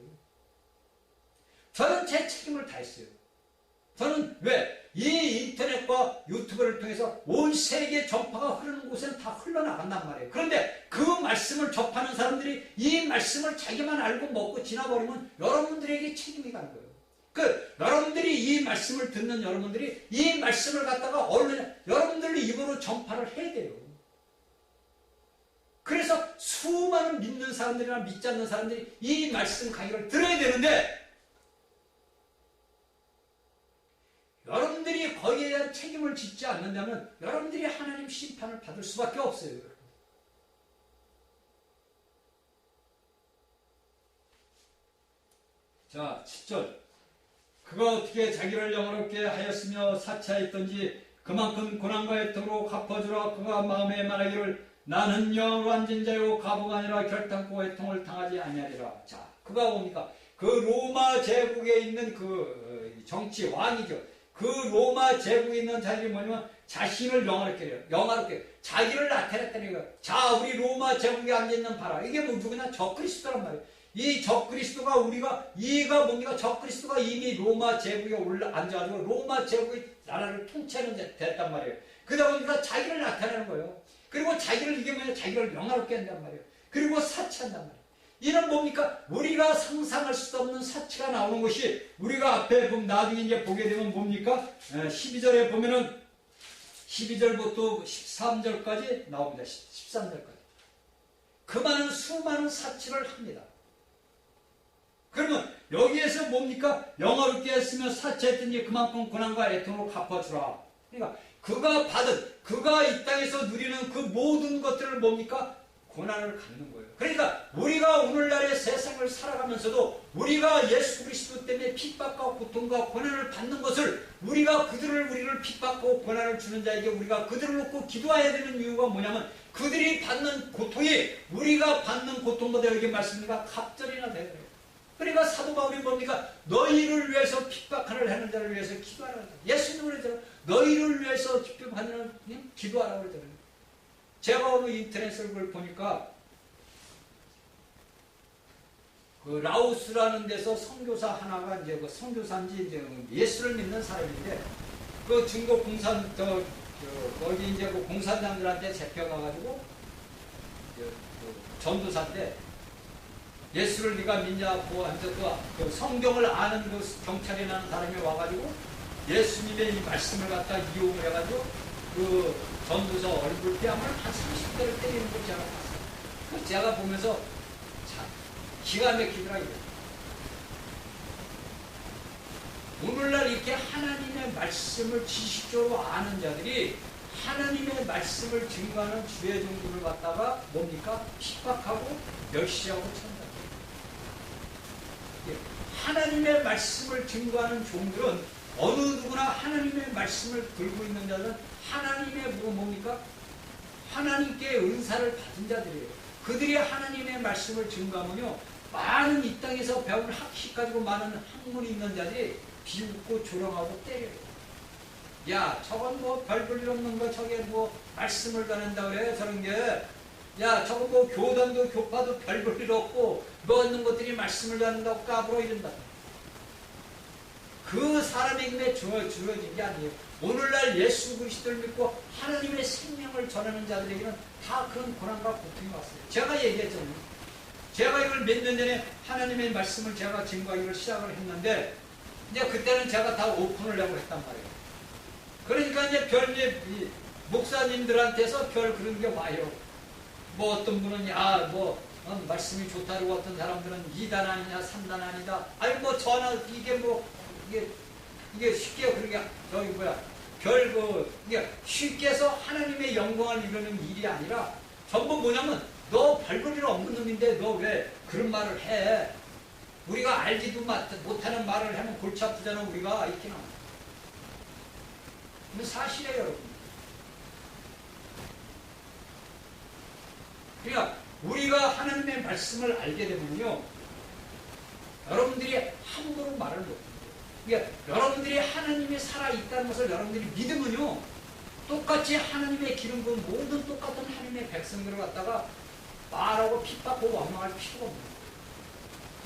저는 제 책임을 다했어요. 저는 왜? 이 인터넷과 유튜브를 통해서 온 세계 전파가 흐르는 곳에는 다 흘러나간단 말이에요. 그런데 그 말씀을 접하는 사람들이 이 말씀을 자기만 알고 먹고 지나버리면 여러분들에게 책임이 가는 거예요. 여러분들이 이 말씀을 듣는 여러분들이 이 말씀을 갖다가 여러분들 입으로 전파를 해야 돼요. 그래서 수많은 믿는 사람들이나 믿지 않는 사람들이 이 말씀 강의를 들어야 되는데 여러분들이 거기에 대한 책임을 짓지 않는다면 여러분들이 하나님 심판을 받을 수밖에 없어요. 자, 10절. 그가 어떻게 자기를 영화롭게 하였으며 사치하였던지 그만큼 고난과 애통으로 갚아주라. 그가 마음에 말하기를 나는 영으로 앉은 자요 가부가 아니라 결탄코 애통을 당하지 아니하리라. 자, 그가 뭡니까? 그 로마 제국에 있는 그 정치 왕이죠. 그 로마 제국에 있는 자들이 뭐냐면 자신을 영화롭게 해요. 영화롭게 자기를 나타냈다는 거예요. 자, 우리 로마 제국에 앉아있는 봐라. 이게 뭐 누구냐? 적그리스도란 말이에요. 이 적그리스도가 이가 뭡니까? 적그리스도가 이미 로마 제국에 앉아가지고 로마 제국의 나라를 통치하는 됐단 말이에요. 그러다 보니까 자기를 나타내는 거예요. 그리고 자기를 이게 뭐냐? 자기를 영화롭게 한단 말이에요. 그리고 사치한단 말이에요. 이는 뭡니까? 우리가 상상할 수도 없는 사치가 나오는 것이 우리가 앞에 보면 나중에 이제 보게 되면 뭡니까? 12절에 보면은 12절부터 13절까지 나옵니다. 13절까지. 그 많은 수많은 사치를 합니다. 그러면 여기에서 뭡니까? 영화롭게 했으면 사치했더니 그만큼 고난과 애통으로 갚아주라. 그러니까 그가 이 땅에서 누리는 그 모든 것들을 뭡니까? 고난을 갖는 거예요. 그러니까 우리가 오늘날의 세상을 살아가면서도 우리가 예수 그리스도 때문에 핍박과 고통과 고난을 받는 것을 우리를 핍박하고 고난을 주는 자에게 우리가 그들을 놓고 기도해야 되는 이유가 뭐냐면 그들이 받는 고통이 우리가 받는 고통보다 여기 말씀입니다. 갑절이나 돼야 돼요. 그러니까 사도 바울이 뭡니까? 너희를 위해서 핍박하는 하는 자를 위해서 기도하라. 예수님은 그러잖아요. 너희를 위해서 핍박하는 기도하라고 그러잖아요. 제가 오늘 인터넷을 보니까 그 라오스라는 데서 선교사 하나가 이제 그 선교사인지 이제 예수를 믿는 사람인데 그 중국 거기 이제 그 공산당들한테 잡혀가가지고 전도사인데 예수를 네가 믿냐고 하면서 그 성경을 아는 그 경찰이라는 사람이 와가지고 예수님의 이 말씀을 갖다 이용을 해가지고 그 전도사 얼굴 뺨을 한 30대를 때리는 걸 제가 봤어요. 그 제가 보면서 참 기가 막히더라고요. 오늘날 이렇게 하나님의 말씀을 지식적으로 아는 자들이 하나님의 말씀을 증거하는 주의 종들을 갖다가 뭡니까? 핍박하고 멸시하고 찬다. 하나님의 말씀을 증거하는 종들은 어느 누구나 하나님의 말씀을 들고 있는 자들은 하나님의 뭡니까? 하나님께 은사를 받은 자들이에요. 그들이 하나님의 말씀을 증거하면요 많은 이 땅에서 배운 학식 가지고 많은 학문이 있는 자들이 비웃고 조롱하고 때려요. 야, 저건 뭐 별 볼 일 없는 거 저게 뭐 말씀을 전한다 그래 저런 게. 야, 저거 뭐 교단도 교파도 별 볼 일 없고 뭐 있는 것들이 말씀을 전한다고 까불어 이른다. 그 사람에게 주어진 게 아니에요. 오늘날 예수 그리스도를 믿고 하나님의 생명을 전하는 자들에게는 다 그런 고난과 고통이 왔어요. 제가 얘기했잖아요. 제가 이걸 몇 년 전에 하나님의 말씀을 제가 증거하기를 시작을 했는데 이제 그때는 제가 다 오픈을 하고 했단 말이에요. 그러니까 이제 목사님들한테서 그런 게 와요. 뭐 어떤 분은 말씀이 좋다고 어떤 사람들은 2단 아니냐 3단 아니다. 아니 뭐 전화 이게 쉽게 그러게 이게 쉽게 해서 하나님의 영광을 이루는 일이 아니라 전부 뭐냐면 너 별 볼 일 없는 놈인데 너 왜 그런 말을 해? 우리가 알지도 못하는 말을 하면 골치 아프잖아 우리가 이렇게 나와. 이건 사실이에요 여러분. 그러니까 우리가 하나님의 말씀을 알게 되면요 여러분들이 함부로 말을 못해요. 그러니까 여러분들이 하나님이 살아있다는 것을 여러분들이 믿으면요 똑같이 하나님의 기름 부은 모든 똑같은 하나님의 백성들을 갖다가 말하고 핍박하고 원망할 필요가 없는 거예요.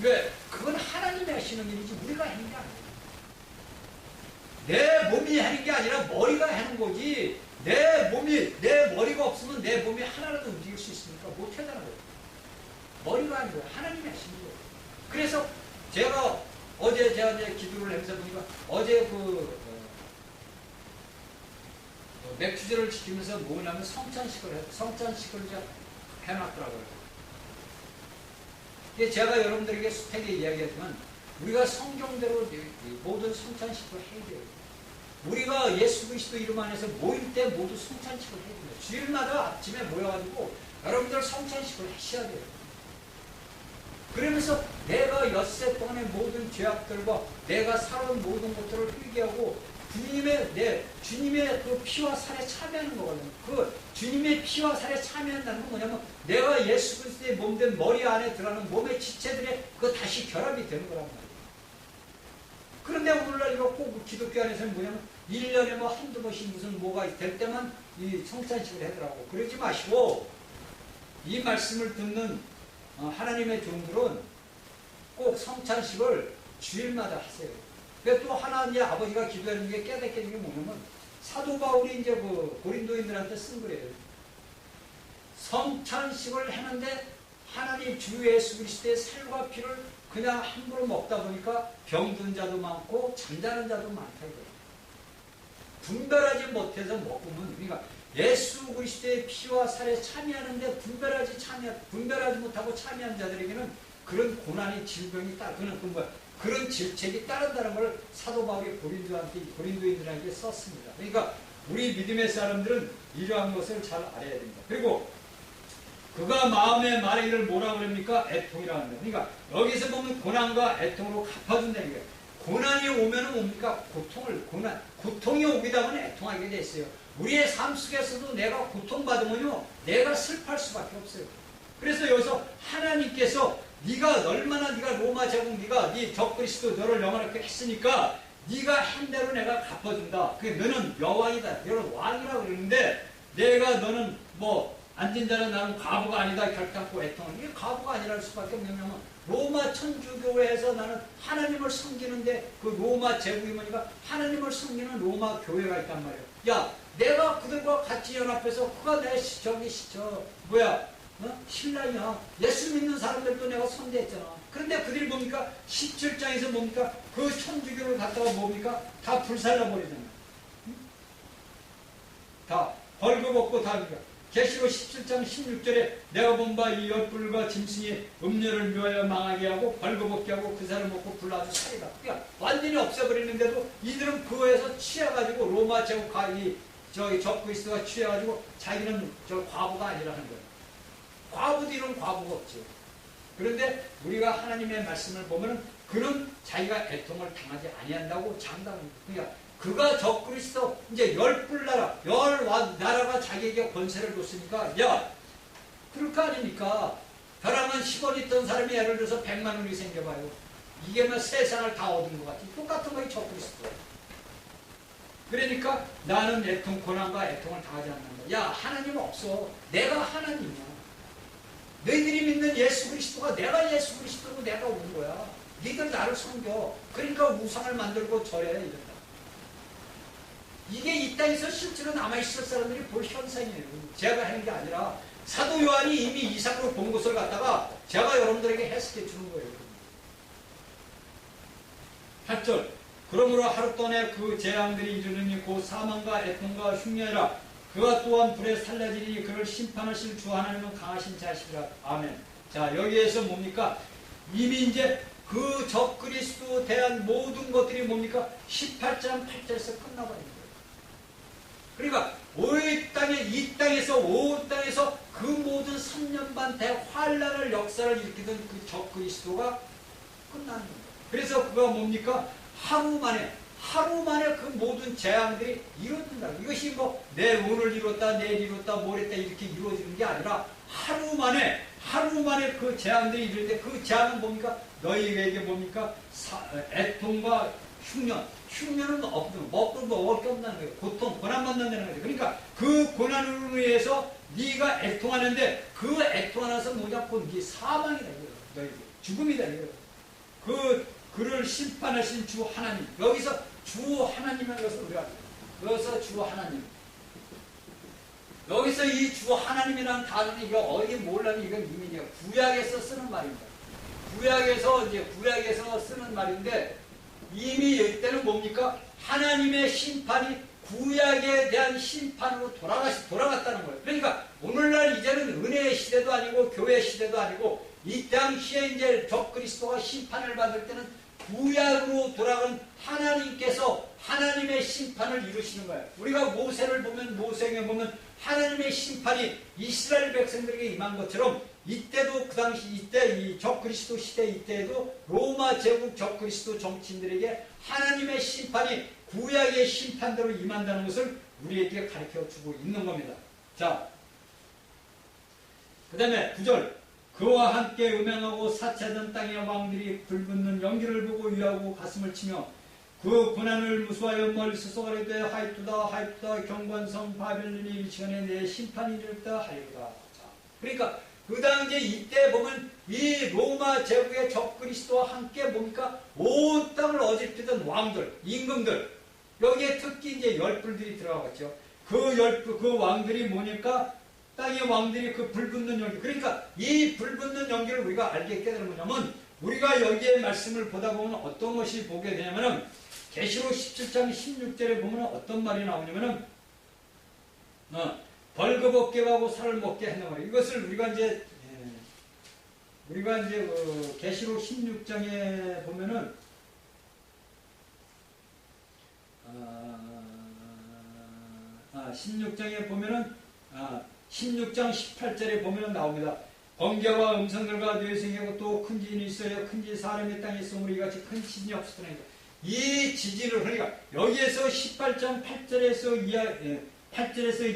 왜? 그건 하나님이 하시는 일이지 우리가 하는 게 아니에요. 내 몸이 하는 게 아니라 머리가 하는 거지. 내 머리가 없으면 내 몸이 하나라도 움직일 수 있습니까? 못 하잖아요. 머리가 아니고 하나님이 하시는 거예요. 그래서 제가 이제 기도를 하면서 보니까 어제 맥주제를 지키면서 뭐냐면 성찬식을 해놨더라고요. 제가 여러분들에게 수태게 이야기하지만 우리가 성경대로 모든 성찬식을 해야 돼요. 우리가 예수 그리스도 이름 안에서 모일 때 모두 성찬식을 해야 돼요. 주일마다 아침에 모여가지고 여러분들 성찬식을 하셔야 돼요. 그러면서 내가 엿새 동안의 모든 죄악들과 내가 살아온 모든 것들을 회개하고 주님의 그 피와 살에 참여하는 거거든요. 그 주님의 피와 살에 참여한다는 건 뭐냐면 내가 예수 그리스도의 몸된 머리 안에 들어가는 몸의 지체들의 그 다시 결합이 되는 거란 말이에요. 그런데 오늘날 이거 꼭 기독교 안에서는 뭐냐면 1년에 뭐 한두 번씩 무슨 뭐가 될 때만 이 성찬식을 하더라고. 그러지 마시고 이 말씀을 듣는 하나님의 종들은 꼭 성찬식을 주일마다 하세요. 또 하나 이제 아버지가 기도하는 게 깨닫게 되는 게 뭐냐면 사도 바울이 이제 그 고린도인들한테 쓴 거예요. 성찬식을 했는데 하나님 주 예수 그리스도의 살과 피를 그냥 함부로 먹다 보니까 병든 자도 많고 잠자는 자도 많다 이거예요. 분별하지 못해서 먹으면 그러니까 예수 그리스도의 피와 살에 참여하는데 분별하지 못하고 참여한 자들에게는 그런 고난의 질병이 그런 질책이 따른다는 걸 사도 바울이 고린도인들에게 썼습니다. 그러니까 우리 믿음의 사람들은 이러한 것을 잘 알아야 됩니다. 그리고 그가 마음에 말하기를 뭐라 그럽니까? 애통이라는 거예요. 그러니까 여기서 보면 고난과 애통으로 갚아준다는 거예요. 고난이 오면은 뭡니까? 고통이 오기다 보면 애통하게 돼 있어요. 우리의 삶 속에서도 내가 고통받으면요, 내가 슬퍼할 수밖에 없어요. 그래서 여기서 하나님께서 네가 얼마나 네가 로마 제국 네 적그리스도 너를 영원하게 했으니까 네가 한 대로 내가 갚아준다. 너는 여왕이다. 너는 왕이라고 그러는데 너는 뭐 앉은 자는 나는 과부가 아니다. 결단코 애통을. 이게 과부가 아니랄 수밖에 없냐면 로마 천주교회에서 나는 하나님을 섬기는데 그 로마 제국이 뭐니까 하나님을 섬기는 로마 교회가 있단 말이에요. 야, 내가 그들과 같이 연합해서 그가 내 신랑이야. 예수 믿는 사람들도 내가 선대했잖아. 그런데 그들이 뭡니까? 17장에서 뭡니까? 그 천주교를 갖다가 뭡니까? 다 불살라버리잖아. 다 벌거벗고 다 계시록 17장 16절에 내가 본 바 이 열불과 짐승이 음료를 묘하여 망하게 하고 벌거벗게 하고 그 사람 먹고 불나도 살이다. 그러니까 완전히 없애버리는데도 이들은 그거에서 취해가지고 로마 제국 적그리스도가 취해가지고 자기는 과부가 아니라는 거예요. 과부도 이런 과부가 없죠. 그런데 우리가 하나님의 말씀을 보면은 그는 자기가 애통을 당하지 아니한다고 장담합니다. 그러니까 그가 적그리스도 이제 나라가 자기에게 권세를 줬으니까 그럴 거 아닙니까? 벼랑한 10원 있던 사람이 예를 들어서 100만 원이 생겨봐요. 이게 뭐 세상을 다 얻은 것 같지. 똑같은 거이 적그리스도. 그러니까 나는 고난과 애통을 당하지 않는다. 하나님 없어. 내가 하나님이야. 너희들이 믿는 예수 그리스도가 내가 예수 그리스도고 내가 온 거야. 너희들 나를 섬겨. 그러니까 우상을 만들고 절해 이런다. 이게 이 땅에서 실제로 남아있을 사람들이 볼 현상이에요. 제가 하는 게 아니라 사도 요한이 이미 이상으로 본 것을 갖다가 제가 여러분들에게 해석해 주는 거예요. 8절 그러므로 하루 동안에 그 재앙들이 이르느니 곧 사망과 애통과 흉년이라 그가 또한 불에 살라지니 그를 심판하실 주 하나님은 강하신 자시라. 아멘. 자, 여기에서 뭡니까? 이미 이제 그 적그리스도에 대한 모든 것들이 뭡니까? 18장 8절에서 끝나버린 거예요. 그러니까 이 땅에서 그 모든 3년 반 대환란을 역사를 일으키던 그 적그리스도가 끝나는 거예요. 그래서 그가 뭡니까? 하루 만에 그 모든 재앙들이 이루어진다. 이것이 뭐 내 오늘 이뤘다, 내일 이뤘다, 모레다 이렇게 이루어지는 게 아니라 하루 만에 그 재앙들이 이루어지는데 그 재앙은 뭡니까? 너희에게 뭡니까? 애통과 흉년은 먹고 먹을 게 없다는 거예요. 고난 받는다는 거죠. 그러니까 그 고난으로 인해서 네가 애통하는데 그 애통하면서 뭐냐? 네 사망이다 이거예요. 너희들 죽음이다 이거예요. 그를 심판하신 주 하나님. 여기서 주 하나님이라는 것을 우리가 여기서 주 하나님. 여기서 이 주 하나님이라는 단어는 이거 어디 몰라는 이건 이민이에요. 구약에서 쓰는 말입니다. 구약에서 쓰는 말인데 이미 이때는 뭡니까? 하나님의 심판이 구약에 대한 심판으로 돌아갔다는 거예요. 그러니까 오늘날 이제는 은혜의 시대도 아니고 교회 시대도 아니고 이 당시에 이제 적그리스도가 심판을 받을 때는 구약으로 돌아간 하나님께서 하나님의 심판을 이루시는 거예요. 우리가 모세를 보면 모세에 보면 하나님의 심판이 이스라엘 백성들에게 임한 것처럼 이때도 그 당시 이때 이 적그리스도 시대 이때에도 로마 제국 적그리스도 정치인들에게 하나님의 심판이 구약의 심판대로 임한다는 것을 우리에게 가르쳐 주고 있는 겁니다. 자, 그 다음에 9절 그와 함께 음행하고 사치하던 땅의 왕들이 불붙는 연기를 보고 위하고 가슴을 치며 그 고난을 무수하여 멀리서 가리되 하이투다 경관성 바벨론이 이 시간에 내 심판이 이르다 하리로다. 그러니까 그 당시에 이때 보면 이 로마 제국의 적그리스도와 함께 뭡니까? 온 땅을 어지럽히던 왕들, 임금들 여기에 특히 이제 열불들이 들어가겠죠. 그 왕들이 뭐니까? 땅의 왕들이 그 불붙는 연기. 그러니까 이 불붙는 연기를 우리가 알게 되는 뭐냐면 우리가 여기에 말씀을 보다 보면 어떤 것이 보게 되냐면은 계시록 17장 16절에 보면 어떤 말이 나오냐면은 벌거벗게 하고 살을 먹게 한단 말이에요. 이것을 우리가 이제 그 계시록 16장에 보면은 16장에 보면은 16장 18절에 보면 나옵니다. 번개와 음성들과 뇌생하고 또 큰 지진이 있어요. 큰 지진 사람의 땅에 있으므로 이같이 큰 지진이 없었더니까 이 지진을 그러니까 여기에서 18장 8절에서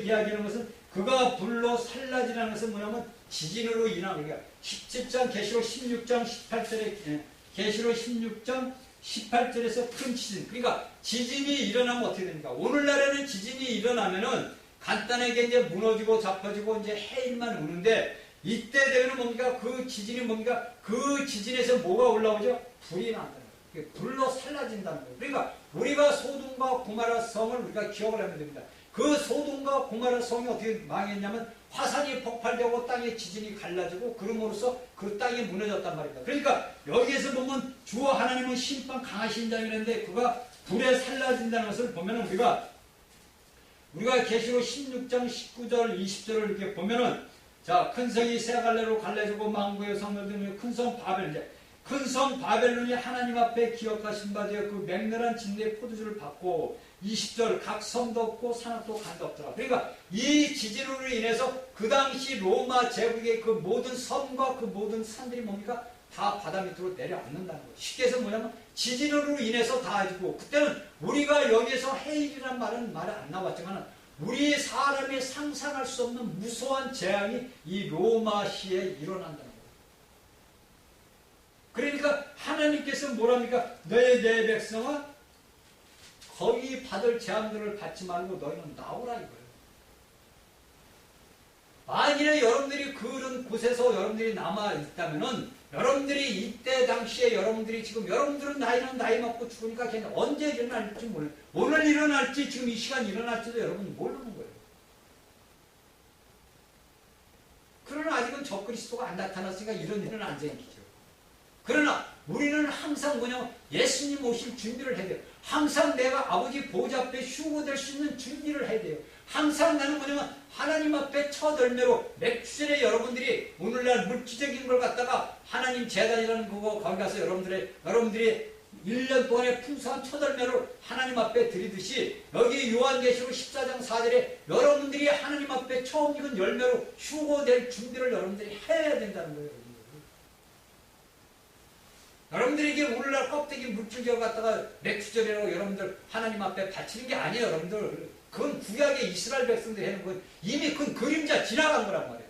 이야기하는 것은 그가 불로 살라지라는 것은 뭐냐면 지진으로 인한 그러니까 17장 계시록 16장 18절에 계시록 16장 18절에서 큰 지진 그러니까 지진이 일어나면 어떻게 됩니까? 오늘날에는 지진이 일어나면은 간단하게 이제 무너지고 잡혀지고 이제 해일만 오는데 이때 되면 뭡니까? 그 지진이 뭡니까? 그 지진에서 뭐가 올라오죠? 불이 난다는 거예요. 불로 살라진다는 거예요. 그러니까 우리가 소돔과 고모라 성을 우리가 기억을 하면 됩니다. 그 소돔과 고모라 성이 어떻게 망했냐면 화산이 폭발되고 땅의 지진이 갈라지고 그럼으로써 그 땅이 무너졌단 말입니다. 그러니까 여기에서 보면 주 하나님은 심판 강하신 자이라는데 그가 불에 살라진다는 것을 보면 우리가 계시록 16장 19절 20절을 이렇게 보면은 자, 큰 성이 세 갈래로 갈라지고 만국의 성들 등의 큰 성 바벨론 큰 성 바벨론이 하나님 앞에 기억하신 바 되어 그 맹렬한 진리의 포도주를 받고 20절 각 섬도 없고 산업도 간도 없더라. 그러니까 이 지진으로 인해서 그 당시 로마 제국의 그 모든 섬과 그 모든 산들이 뭡니까? 다 바다 밑으로 내려앉는다는 거예요. 쉽게 해서 뭐냐면 지진으로 인해서 다 해지고 그때는 우리가 여기에서 해일이란 말은 안 나왔지만 우리 사람이 상상할 수 없는 무서운 재앙이 이 로마시에 일어난다는 거예요. 그러니까 하나님께서 뭐랍니까? 내 백성아 거기 받을 재앙들을 받지 말고 너희는 나오라 이거예요. 만일에 여러분들이 그런 곳에서 여러분들이 남아있다면은 여러분들이 이때 당시에 여러분들은 나이는 나이 먹고 죽으니까 걔는 언제 일어날지 몰라요. 오늘 일어날지 지금 이 시간 일어날지도 여러분이 모르는 거예요. 그러나 아직은 적그리스도가 안 나타났으니까 이런 일은 안 생기죠. 그러나 우리는 항상 뭐냐면 예수님 오실 준비를 해야 돼요. 항상 내가 아버지 보좌 앞에 휴거될 수 있는 준비를 해야 돼요. 항상 나는 뭐냐면 하나님 앞에 첫 열매로 맥주전에 여러분들이 오늘날 물질적인 걸 갖다가 하나님 재단이라는 그거 거기 가서 여러분들이 1년 동안의 풍성한 첫 열매로 하나님 앞에 드리듯이 여기 요한계시록 14장 4절에 여러분들이 하나님 앞에 처음 익은 열매로 휴거될 준비를 여러분들이 해야 된다는 거예요. 여러분들에게 오늘날 껍데기 물질적을 갖다가 맥주전이라고 여러분들 하나님 앞에 바치는 게 아니에요. 여러분들 그건 구약의 이스라엘 백성들이 하는 건 이미 그건 그림자 지나간 거란 말이에요.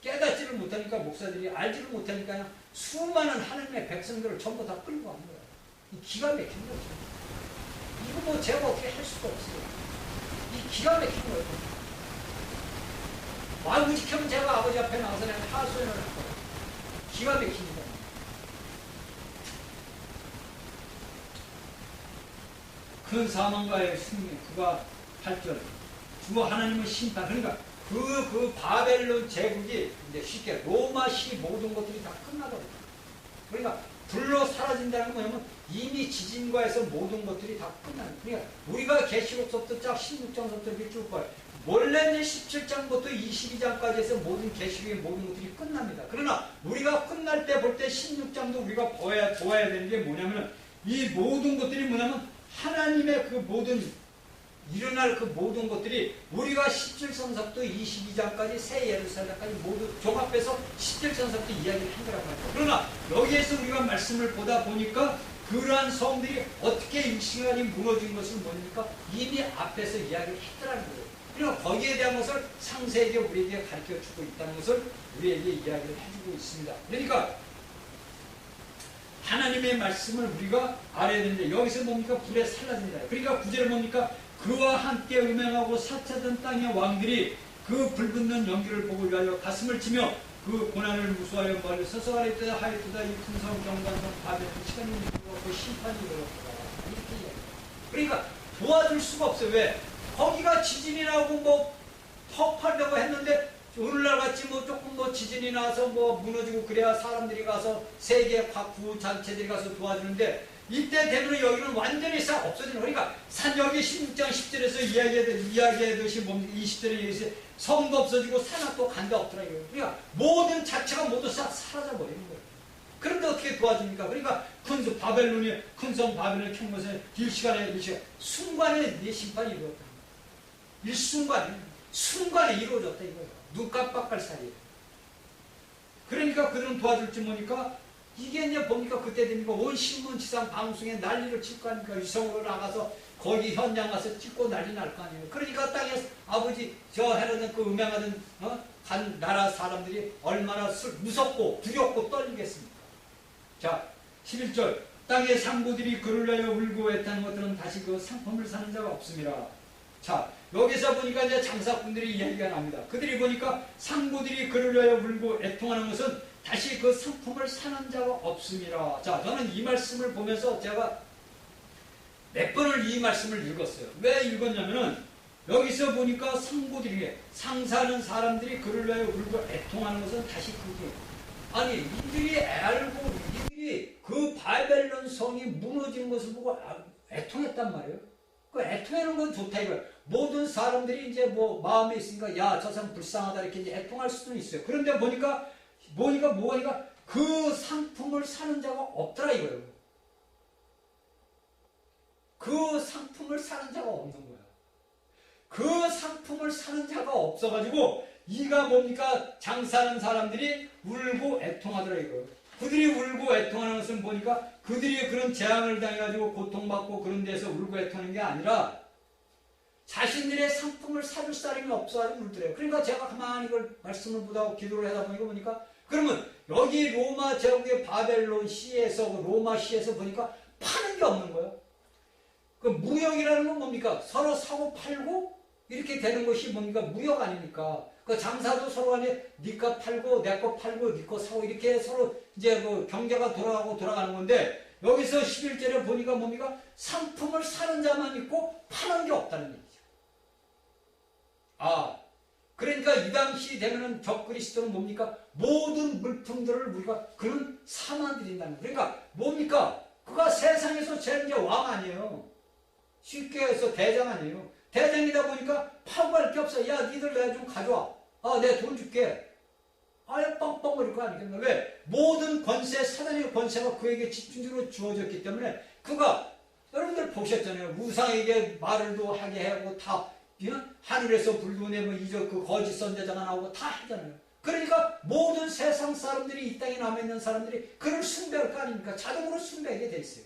깨닫지를 못하니까 목사들이 알지를 못하니까 수많은 하나님의 백성들을 전부 다 끌고 가는 거예요. 이 기가 막힌 거죠. 이거 뭐 제가 어떻게 할 수가 없어요. 이 기가 막힌 거예요. 와우직하면 제가 아버지 앞에 나와서 내가 하소연을 할 거예요. 기가 막힙니다. 큰 사망과의 승리, 그가 8절. 주 하나님의 심판. 그러니까 그 바벨론 제국이 이제 쉽게 로마시 모든 것들이 다 끝나버려요. 그러니까 불로 사라진다는 건 뭐냐면 이미 지진과에서 모든 것들이 다 끝나는. 그러니까 우리가 계시록서부터 쫙 16장부터 이렇게 쭉 봐요. 원래 17장부터 22장까지 해서 모든 계시록의 모든 것들이 끝납니다. 그러나 우리가 끝날 때 볼 때 16장도 우리가 보아야 되는 게 뭐냐면 이 모든 것들이 뭐냐면 하나님의 그 모든 일어날 그 모든 것들이 우리가 17장부터 22장까지 새 예루살렘까지 모두 종합해서 17장부터 이야기를 한 거란 말이에요. 그러나 여기에서 우리가 말씀을 보다 보니까 그러한 성들이 어떻게 일시간이 무너진 것을 뭐니까 이미 앞에서 이야기를 했더라는 거예요. 그리고 거기에 대한 것을 상세하게 우리에게 가르쳐 주고 있다는 것을 우리에게 이야기를 해주고 있습니다. 그러니까 하나님의 말씀을 우리가 알아야 되는데 여기서 뭡니까? 불에 살라진다. 그러니까 구절은 뭡니까? 그와 함께 음행하고 사차던 땅의 왕들이 그 불붙는 연기를 보고 위하여 가슴을 치며 그 고난을 무수하여 멀리 서서 하였다 하였다 이 큰성 경관성 바벨 시간이 이르고 그 심판이 이르렀다. 이렇게 이야기해요. 그러니까 도와줄 수가 없어요. 왜? 거기가 지진이 나고 뭐 폭발되고 했는데 오늘날 같이 뭐 조금 뭐 지진이 나서 뭐 무너지고 그래야 사람들이 가서 세계 구 단체들이 가서 도와주는데 이때 되면 여기는 완전히 싹 없어지는. 그러니까 산 여기 16장 10절에서 이야기하듯이 뭡니까? 20절에 얘기해서 성도 없어지고 산은 또 간데 없더라고요. 그러니까 모든 자체가 모두 싹 사라져버리는 거예요. 그런데 어떻게 도와줍니까? 그러니까 큰 바벨론이 큰성 바벨론을 켠 것은 일시간에 순간에 내 심판이 이루어졌다. 순간에 이루어졌다 이거예요. 눈 깜빡할 사이에. 그러니까 그들은 도와줄지 모르니까 이게 이제 뭡니까? 그때 되니까 온 신문 지상 방송에 난리를 칠 거 아닙니까? 유성으로 나가서 거기 현장 가서 찍고 난리 날 거 아니에요. 그러니까 땅에 아버지 저 헤로는 그 음행하던 간 나라 사람들이 얼마나 무섭고 두렵고 떨리겠습니까? 자 11절 땅의 상부들이 그를 위하여 울고 애타는 것들은 다시 그 상품을 사는 자가 없습니다. 자 여기서 보니까 이제 장사꾼들이 이야기가 납니다. 그들이 보니까 상부들이 그를 위하여 울고 애통하는 것은 다시 그 상품을 사는 자가 없습니다. 자 저는 이 말씀을 보면서 제가 몇 번을 이 말씀을 읽었어요. 왜 읽었냐면은 여기서 보니까 상부들이 상사하는 사람들이 그를 위하여 울고 애통하는 것은 다시 그게 아니 이들이 알고 이들이 그 바벨론 성이 무너지는 것을 보고 애통했단 말이에요. 그 애통하는 건 좋다 이거예요. 모든 사람들이 이제 뭐 마음에 있으니까 야 저 사람 불쌍하다 이렇게 이제 애통할 수도 있어요. 그런데 보니까 그 상품을 사는 자가 없더라 이거예요. 그 상품을 사는 자가 없는 거야. 그 상품을 사는 자가 없어가지고 이가 뭡니까? 장사하는 사람들이 울고 애통하더라 이거예요. 그들이 울고 애통하는 것은 보니까 그들이 그런 재앙을 당해가지고 고통받고 그런 데서 울고 애통하는 게 아니라 자신들의 상품을 사줄 사람이 없어가지고 울더래요. 그러니까 제가 가만히 이걸 말씀을 보다가 기도를 하다 보니까 그러면 여기 로마 제국의 바벨론 시에서 로마 시에서 보니까 파는 게 없는 거예요. 그 무역이라는 건 뭡니까? 서로 사고 팔고 이렇게 되는 것이 뭡니까? 무역 아닙니까? 그 장사도 서로 간에 네 거 팔고 내 거 팔고 네 거 사고 이렇게 서로 이제 그 경제가 돌아가는 건데 여기서 11절에 보니까 뭡니까? 상품을 사는 자만 있고 파는 게 없다는 얘기죠. 그러니까 이 당시 되면은 적그리스도는 뭡니까? 모든 물품들을 우리가 그는 사만 드린다는 거예요. 그러니까 뭡니까? 그가 세상에서 제일 이제 왕 아니에요. 쉽게 해서 대장 아니에요. 대장이다 보니까 파고 갈 게 없어. 야, 니들 내가 좀 가져와. 내가 돈 줄게. 아예 뻥뻥거릴 거 아니겠나. 왜? 모든 권세, 사단의 권세가 그에게 집중적으로 주어졌기 때문에 그가 여러분들 보셨잖아요. 우상에게 말을도 하게 하고 다 하늘에서 불도 내고 이적 그 거짓 선지자가 나오고 다 하잖아요. 그러니까 모든 세상 사람들이 이 땅에 남아있는 사람들이 그를 숭배할 거 아닙니까? 자동으로 숭배하게 돼 있어요.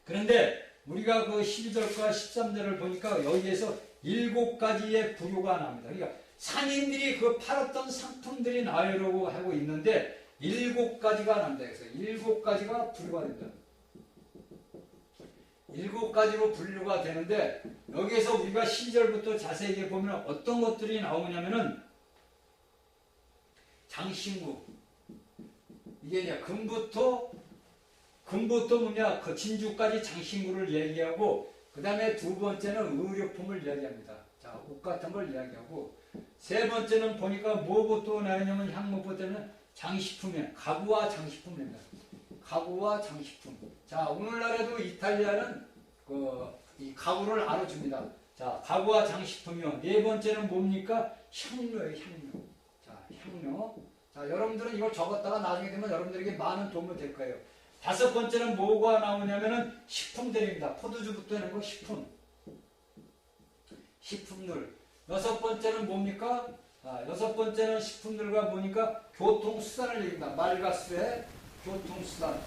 그런데 우리가 그 12절과 13절을 보니까 여기에서 7가지의 부류가 나옵니다. 그러니까 상인들이 그 팔았던 상품들이 나오려고 하고 있는데 7가지가 납니다. 그래서 7가지가 부류가 됩니다. 7가지로 분류가 되는데 여기에서 우리가 12절부터 자세히 보면 어떤 것들이 나오냐면은 장신구 이게 이제 금부터 뭐냐 그 진주까지 장신구를 얘기하고 그 다음에 두 번째는 의료품을 이야기합니다. 자, 옷 같은 걸 이야기하고 세 번째는 보니까 뭐부터 나오냐면 향목부터는 장식품이에요. 가구와 장식품입니다. 가구와 장식품. 자, 오늘날에도 이탈리아는 이 가구를 알아줍니다. 자, 가구와 장식품이요. 네 번째는 뭡니까? 향료예요, 향료. 자, 향료. 자, 여러분들은 이걸 적었다가 나중에 되면 여러분들에게 많은 도움이 될 거예요. 다섯 번째는 뭐가 나오냐면은 식품들입니다. 포도주부터 내는 거 식품. 식품들. 여섯 번째는 뭡니까? 여섯 번째는 식품들과 뭐니까 교통수단을 얘기합니다. 말과 수의 교통수단.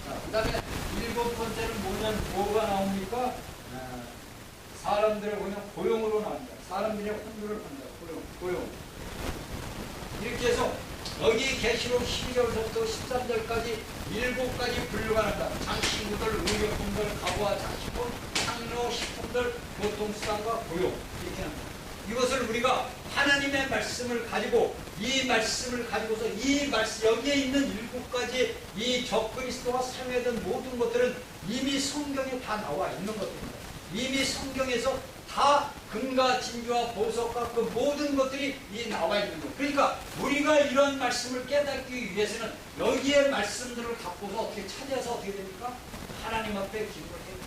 자, 그 다음에 일곱 번째는 뭐가 나옵니까? 사람들의 고용으로 나옵니다. 사람들의 혼돈을 합니다. 고용. 이렇게 해서 여기 계시록 12절부터 13절까지 7가지 분류가 난다. 장식품들, 의료품들, 가구와 장식품, 향료, 식품들, 교통수단과 고용. 이렇게 합니다. 이것을 우리가 하나님의 말씀을 가지고 이 말씀을 가지고서 이 말씀 여기에 있는 7가지 이 적그리스도가 사용하던 모든 것들은 이미 성경에 다 나와 있는 것들입니다. 이미 성경에서 다 금과 진주와 보석과 그 모든 것들이 나와 있는 것. 그러니까 우리가 이런 말씀을 깨닫기 위해서는 여기에 말씀들을 갖고서 어떻게 찾아서 어떻게 됩니까? 하나님 앞에 기도를 해야 됩니다.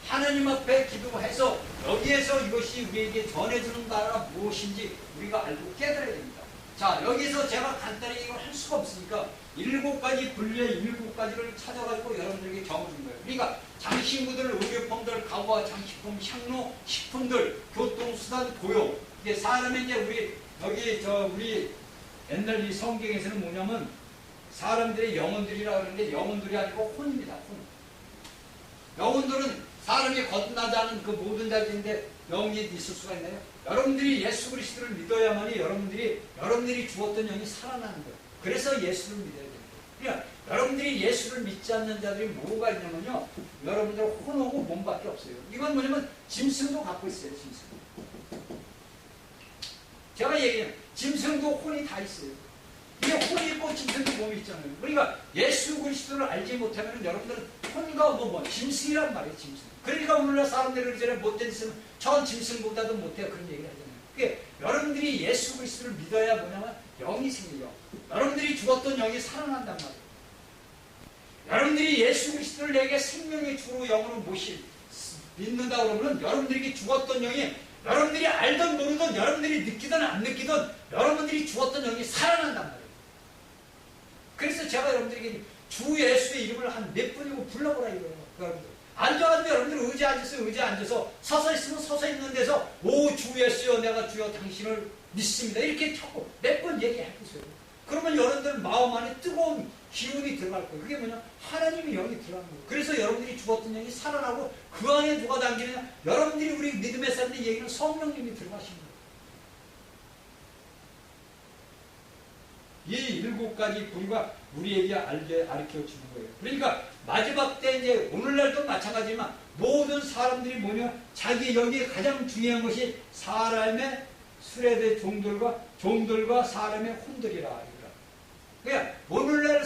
하나님 앞에 기도해서 여기에서 이것이 우리에게 전해주는 바가 무엇인지 우리가 알고 깨달아야 됩니다. 자, 여기서 제가 간단히 이걸 할 수가 없으니까 7가지 분류의 7가지를 찾아가지고 여러분들에게 적어준 거예요. 그러니까 장식품들, 의료품들, 가구와 장식품, 향료, 식품들, 교통수단, 고용. 이게 사람의 이제 우리 옛날 이 성경에서는 뭐냐면 사람들의 영혼들이라 그러는데 영혼들이 아니고 혼입니다. 혼. 영혼들은 사람이 거듭나지 않은 그 모든 자들인데 영이 있을 수가 있나요? 여러분들이 예수 그리스도를 믿어야만이 여러분들이 죽었던 영이 살아나는 거예요. 그래서 예수를 믿어야 됩니다. 그러니까 여러분들이 예수를 믿지 않는 자들이 뭐가 있냐면요. 여러분들 혼하고 몸밖에 없어요. 이건 뭐냐면 짐승도 갖고 있어요. 짐승. 제가 얘기해요. 짐승도 혼이 다 있어요. 이게 혼이 있고 짐승도 몸이 있잖아요. 그러니까 예수 그리스도를 알지 못하면 여러분들은 혼과 짐승이란 말이에요. 짐승. 그러니까 오늘날 사람들이 이전에 못된 짐승은 전 짐승보다도 못해요. 그런 얘기를 하잖아요. 그러니까 여러분들이 예수 그리스도를 믿어야 뭐냐면 영이 생겨요. 여러분들이 죽었던 영이 살아난단 말이에요. 여러분들이 예수 그리스도를 내게 생명의 주로 영으로 믿는다 그러면 여러분들에게 죽었던 영이 여러분들이 알든 모르든 여러분들이 느끼든 안 느끼든 여러분들이 죽었던 영이 살아난단 말이에요. 그래서 제가 여러분들에게 주 예수의 이름을 한 몇 번이고 불러보라 이거예요. 여러분들. 앉아가지고 여러분들 의자에 앉아서 서서 있으면 서서 있는 데서 오 주 예수여 내가 주여 당신을 믿습니다. 이렇게 자꾸 몇 번 얘기해보세요. 그러면 여러분들 마음 안에 뜨거운 기운이 들어갈 거예요. 그게 뭐냐? 하나님의 영이 들어가는 거예요. 그래서 여러분들이 죽었던 영이 살아나고 그 안에 누가 담기느냐? 여러분들이 우리 믿음의 사람들 얘기는 성령님이 들어가시는 거예요. 이 7가지 부류가 우리에게 가르쳐 주는 거예요. 그러니까 마지막 때 이제 오늘날도 마찬가지지만 모든 사람들이 뭐냐? 자기 여기에 가장 중요한 것이 사람의 수레대 종들과 사람의 혼들이라. 그러니까 오늘날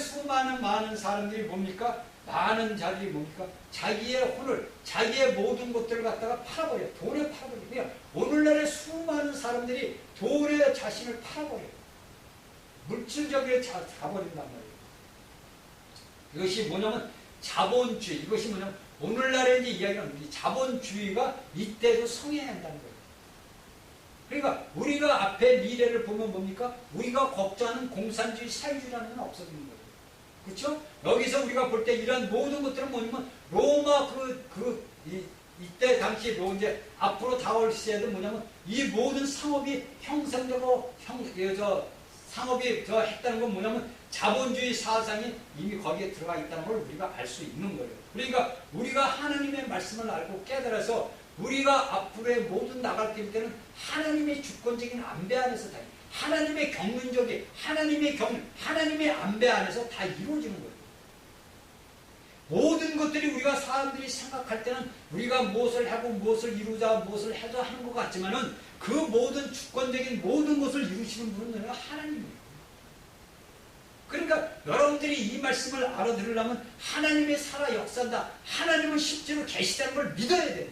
많은 사람들이 뭡니까? 많은 자들이 뭡니까? 자기의 혼을, 자기의 모든 것들을 갖다가 팔아버려요. 돈에 팔아버려요. 그러니까 오늘날의 수많은 사람들이 돈에 자신을 팔아버려요. 물질적으로 가버린단 말이에요. 이것이 뭐냐면 자본주의. 이것이 뭐냐면 오늘날의 이제 이야기는 자본주의가 이때도 성행한다는 거예요. 그러니까 우리가 앞에 미래를 보면 뭡니까? 우리가 걱정하는 공산주의, 사회주의라는 건 없어지는 거예요. 그렇죠? 여기서 우리가 볼 때 이런 모든 것들은 뭐냐면 로마 이때 당시 이제 앞으로 다올 시대도 뭐냐면 이 모든 상업이 형성되고 상업이 했다는 건 뭐냐면 자본주의 사상이 이미 거기에 들어가 있다는 걸 우리가 알 수 있는 거예요. 그러니까 우리가 하나님의 말씀을 알고 깨달아서 우리가 앞으로의 모든 나갈 때는 하나님의 주권적인 안배 안에서 다 하나님의 경륜적인 하나님의 안배 안에서 다 이루어지는 거예요. 모든 것들이 우리가 사람들이 생각할 때는 우리가 무엇을 하고 무엇을 이루자 무엇을 해자 하는 것 같지만은 그 모든 주권적인 모든 것을 이루시는 분은 하나님이에요. 그러니까 여러분들이 이 말씀을 알아들으려면 하나님의 살아 역사다. 하나님은 실제로 계시다는 걸 믿어야 돼요.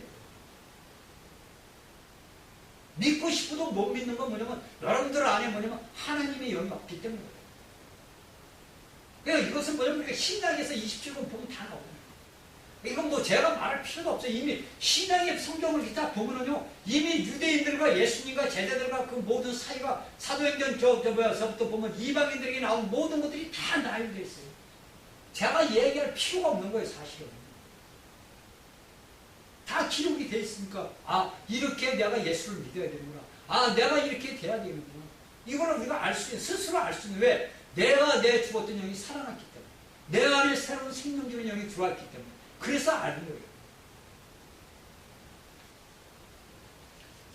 믿고 싶어도 못 믿는 건 뭐냐면 여러분들 안에 뭐냐면 하나님의 영이 없기 때문에 그러니까 이것은 뭐냐면 우리가 신약에서 27권 보면 다 나옵니다. 이건 뭐 제가 말할 필요도 없어요. 이미 신약의 성경을 기타 보면은요, 이미 유대인들과 예수님과 제자들과 그 모든 사이가 사도행전 저부터 보면 이방인들에게 나온 모든 것들이 다 나열되어 있어요. 제가 얘기할 필요가 없는 거예요, 사실은. 다 기록이 되어 있으니까, 아, 이렇게 내가 예수를 믿어야 되는구나. 아, 내가 이렇게 돼야 되는구나. 이거를 우리가 알 수 있는, 스스로 알 수 있는, 왜? 내가 내 죽었던 영이 살아났기 때문에. 내 안에 새로운 생명적인 영이 들어왔기 때문에. 그래서 아는 거예요.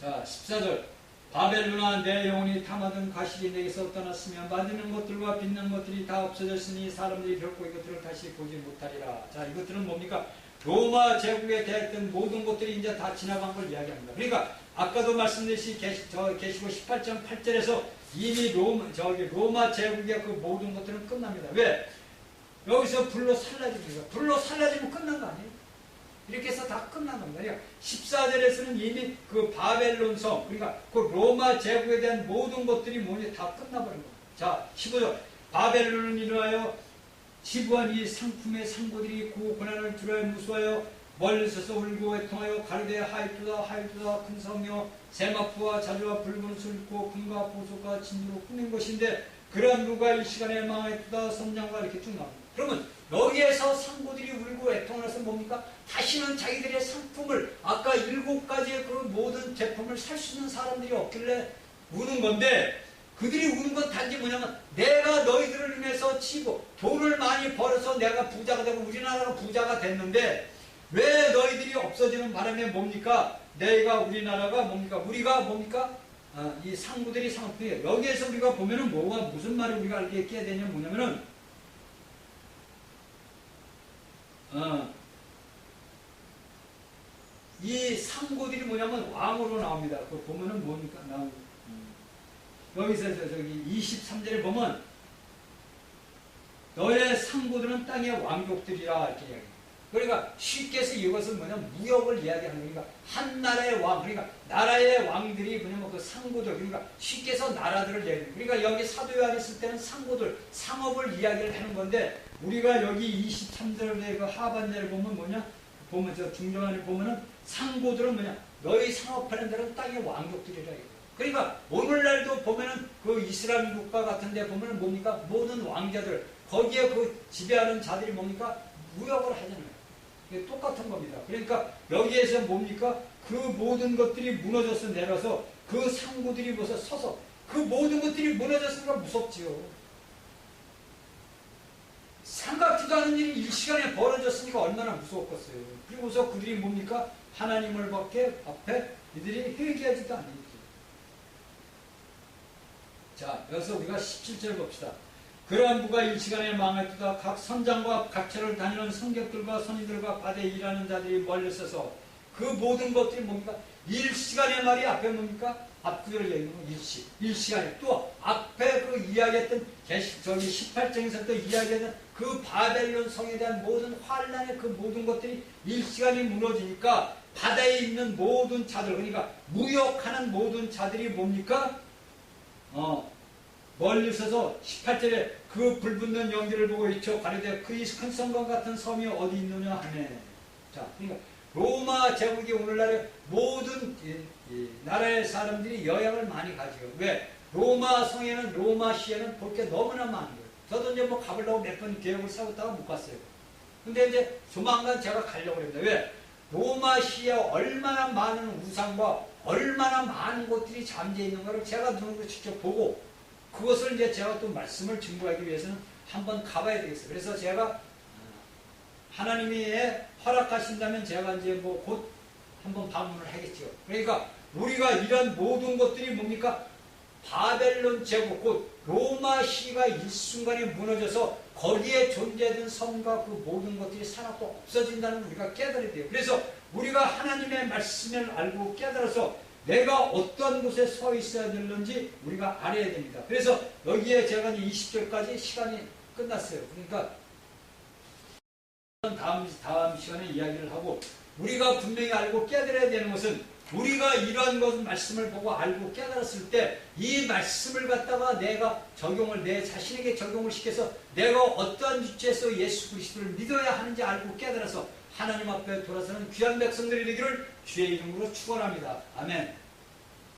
자, 14절. 바벨론아, 내 영혼이 탐하던 가실이 내게서 떠났으며 만드는 것들과 빚는 것들이 다 없어졌으니 사람들이 결코 이것들을 다시 보지 못하리라. 자, 이것들은 뭡니까? 로마 제국에 대했던 모든 것들이 이제 다 지나간 걸 이야기합니다. 그러니까 아까도 말씀드렸듯이 계시고 18장 8절에서 이미 로마 제국의 그 모든 것들은 끝납니다. 왜? 여기서 불로 살라집니다. 불로 살라지면 끝난 거 아니에요? 이렇게 해서 다 끝난 겁니다. 그러니까 14절에서는 이미 그 바벨론 성, 그러니까 그 로마 제국에 대한 모든 것들이 뭐냐 다 끝나버린 겁니다. 자, 15절. 바벨론은 일어나여 지부한 이 상품의 상고들이 그 고난을 두려워 무수하여 멀리서서 울고 애통하여 가르되 하이투다 하이투다 큰 성이여 세마포와 자주와 붉은 술고 금과 보석과 진주로 꾸민 것인데 그러한 누가 이 시간에 망하였다 선장과 이렇게 쭉 나옵니다. 그러면 여기에서 상고들이 울고 애통해서 뭡니까? 다시는 자기들의 상품을 아까 7가지의 그 모든 제품을 살 수 있는 사람들이 없길래 우는 건데 그들이 우는 건 단지 뭐냐면 내가 너희들을 인해서 치고 돈을 많이 벌어서 내가 부자가 되고 우리나라가 부자가 됐는데 왜 너희들이 없어지는 바람에 뭡니까? 내가 우리나라가 뭡니까? 우리가 뭡니까? 이 상부들이 상품이에요. 여기에서 우리가 보면은 뭐가 무슨 말을 우리가 알게 깨야 되냐 뭐냐면은 이 상고들이 뭐냐면 왕으로 나옵니다. 그 보면은 뭡니까? 여기서 저기 23절에 보면 너의 상고들은 땅의 왕족들이라 이렇게 이야기해요. 그러니까 쉽게 해서 이것은 뭐냐면 무역을 이야기하는 거니까 한 나라의 왕, 그러니까 나라의 왕들이 뭐냐면 그 상고들, 그러니까 쉽게 해서 나라들을 이야기해요. 그러니까 여기 사도 요한이 있을 때는 상고들, 상업을 이야기를 하는 건데 우리가 여기 23절의 그 하반절을 보면 뭐냐? 보면 저 중정안에 보면은 상고들은 뭐냐? 너희 상업하는 데는 땅의 왕족들이라 이거예요. 그러니까 오늘날도 보면은 그 이스라엘 국가 같은 데 보면은 뭡니까? 모든 왕자들, 거기에 그 지배하는 자들이 뭡니까? 무역을 하잖아요. 이게 똑같은 겁니다. 그러니까 여기에서 뭡니까? 그 모든 것들이 무너져서 내려서 그 상고들이 모서 서서 그 모든 것들이 무너졌으니까 무섭지요. 생각지도 않은 일이 일시간에 벌어졌으니까 얼마나 무서웠겠어요. 그리고서 그들이 뭡니까? 하나님을 앞에 이들이 회개하지도 않는 자, 여기서 우리가 17절 봅시다. 그러한 부가 일시간에 망하였다. 각 선장과 각처를 다니는 성객들과 선인들과 바다에 일하는 자들이 멀리 서서 그 모든 것들이 뭡니까? 일시간의 말이 앞에 뭡니까? 앞구절을 얘기하는 거 일시간에 또 앞에 그 이야기했던 저기 18장에서 또 이야기했던 그 바벨론 성에 대한 모든 환란의 그 모든 것들이 일시간이 무너지니까 바다에 있는 모든 자들, 그러니까 무역하는 모든 자들이 뭡니까? 멀리 서서 18절에 그 불붙는 연기를 보고 잊혀 가리되 그의 큰 성과 같은 섬이 어디 있느냐 하네. 자, 그러니까 로마 제국이 오늘날의 모든 이 나라의 사람들이 영향을 많이 가지고 왜? 로마 성에는 로마 시에는 볼 게 너무나 많은 거예요. 저도 이제 뭐 가보려고 몇 번 계획을 세웠다가 못 갔어요. 근데 이제 조만간 제가 가려고 합니다. 왜? 로마 시에 얼마나 많은 우상과 얼마나 많은 것들이 잠재해 있는 것을 제가 눈으로 직접 보고 그것을 이제 제가 또 말씀을 증거하기 위해서는 한번 가봐야 되겠어요. 그래서 제가 하나님이 허락하신다면 제가 이제 뭐 곧 한번 방문을 하겠죠. 그러니까 우리가 이런 모든 것들이 뭡니까? 바벨론 제국, 곧 로마 시가 일순간에 무너져서 거기에 존재하던 성과 그 모든 것들이 사라고 없어진다는 걸 우리가 깨달아야 돼요. 그래서 우리가 하나님의 말씀을 알고 깨달아서 내가 어떤 곳에 서 있어야 되는지 우리가 알아야 됩니다. 그래서 여기에 제가 20절까지 시간이 끝났어요. 그러니까 다음 시간에 이야기를 하고, 우리가 분명히 알고 깨달아야 되는 것은, 우리가 이러한 것 말씀을 보고 알고 깨달았을 때 이 말씀을 갖다가 내가 적용을 내 자신에게 적용을 시켜서 내가 어떠한 위치에서 예수 그리스도를 믿어야 하는지 알고 깨달아서 하나님 앞에 돌아서는 귀한 백성들이 되기를 주의 이름으로 축원합니다. 아멘.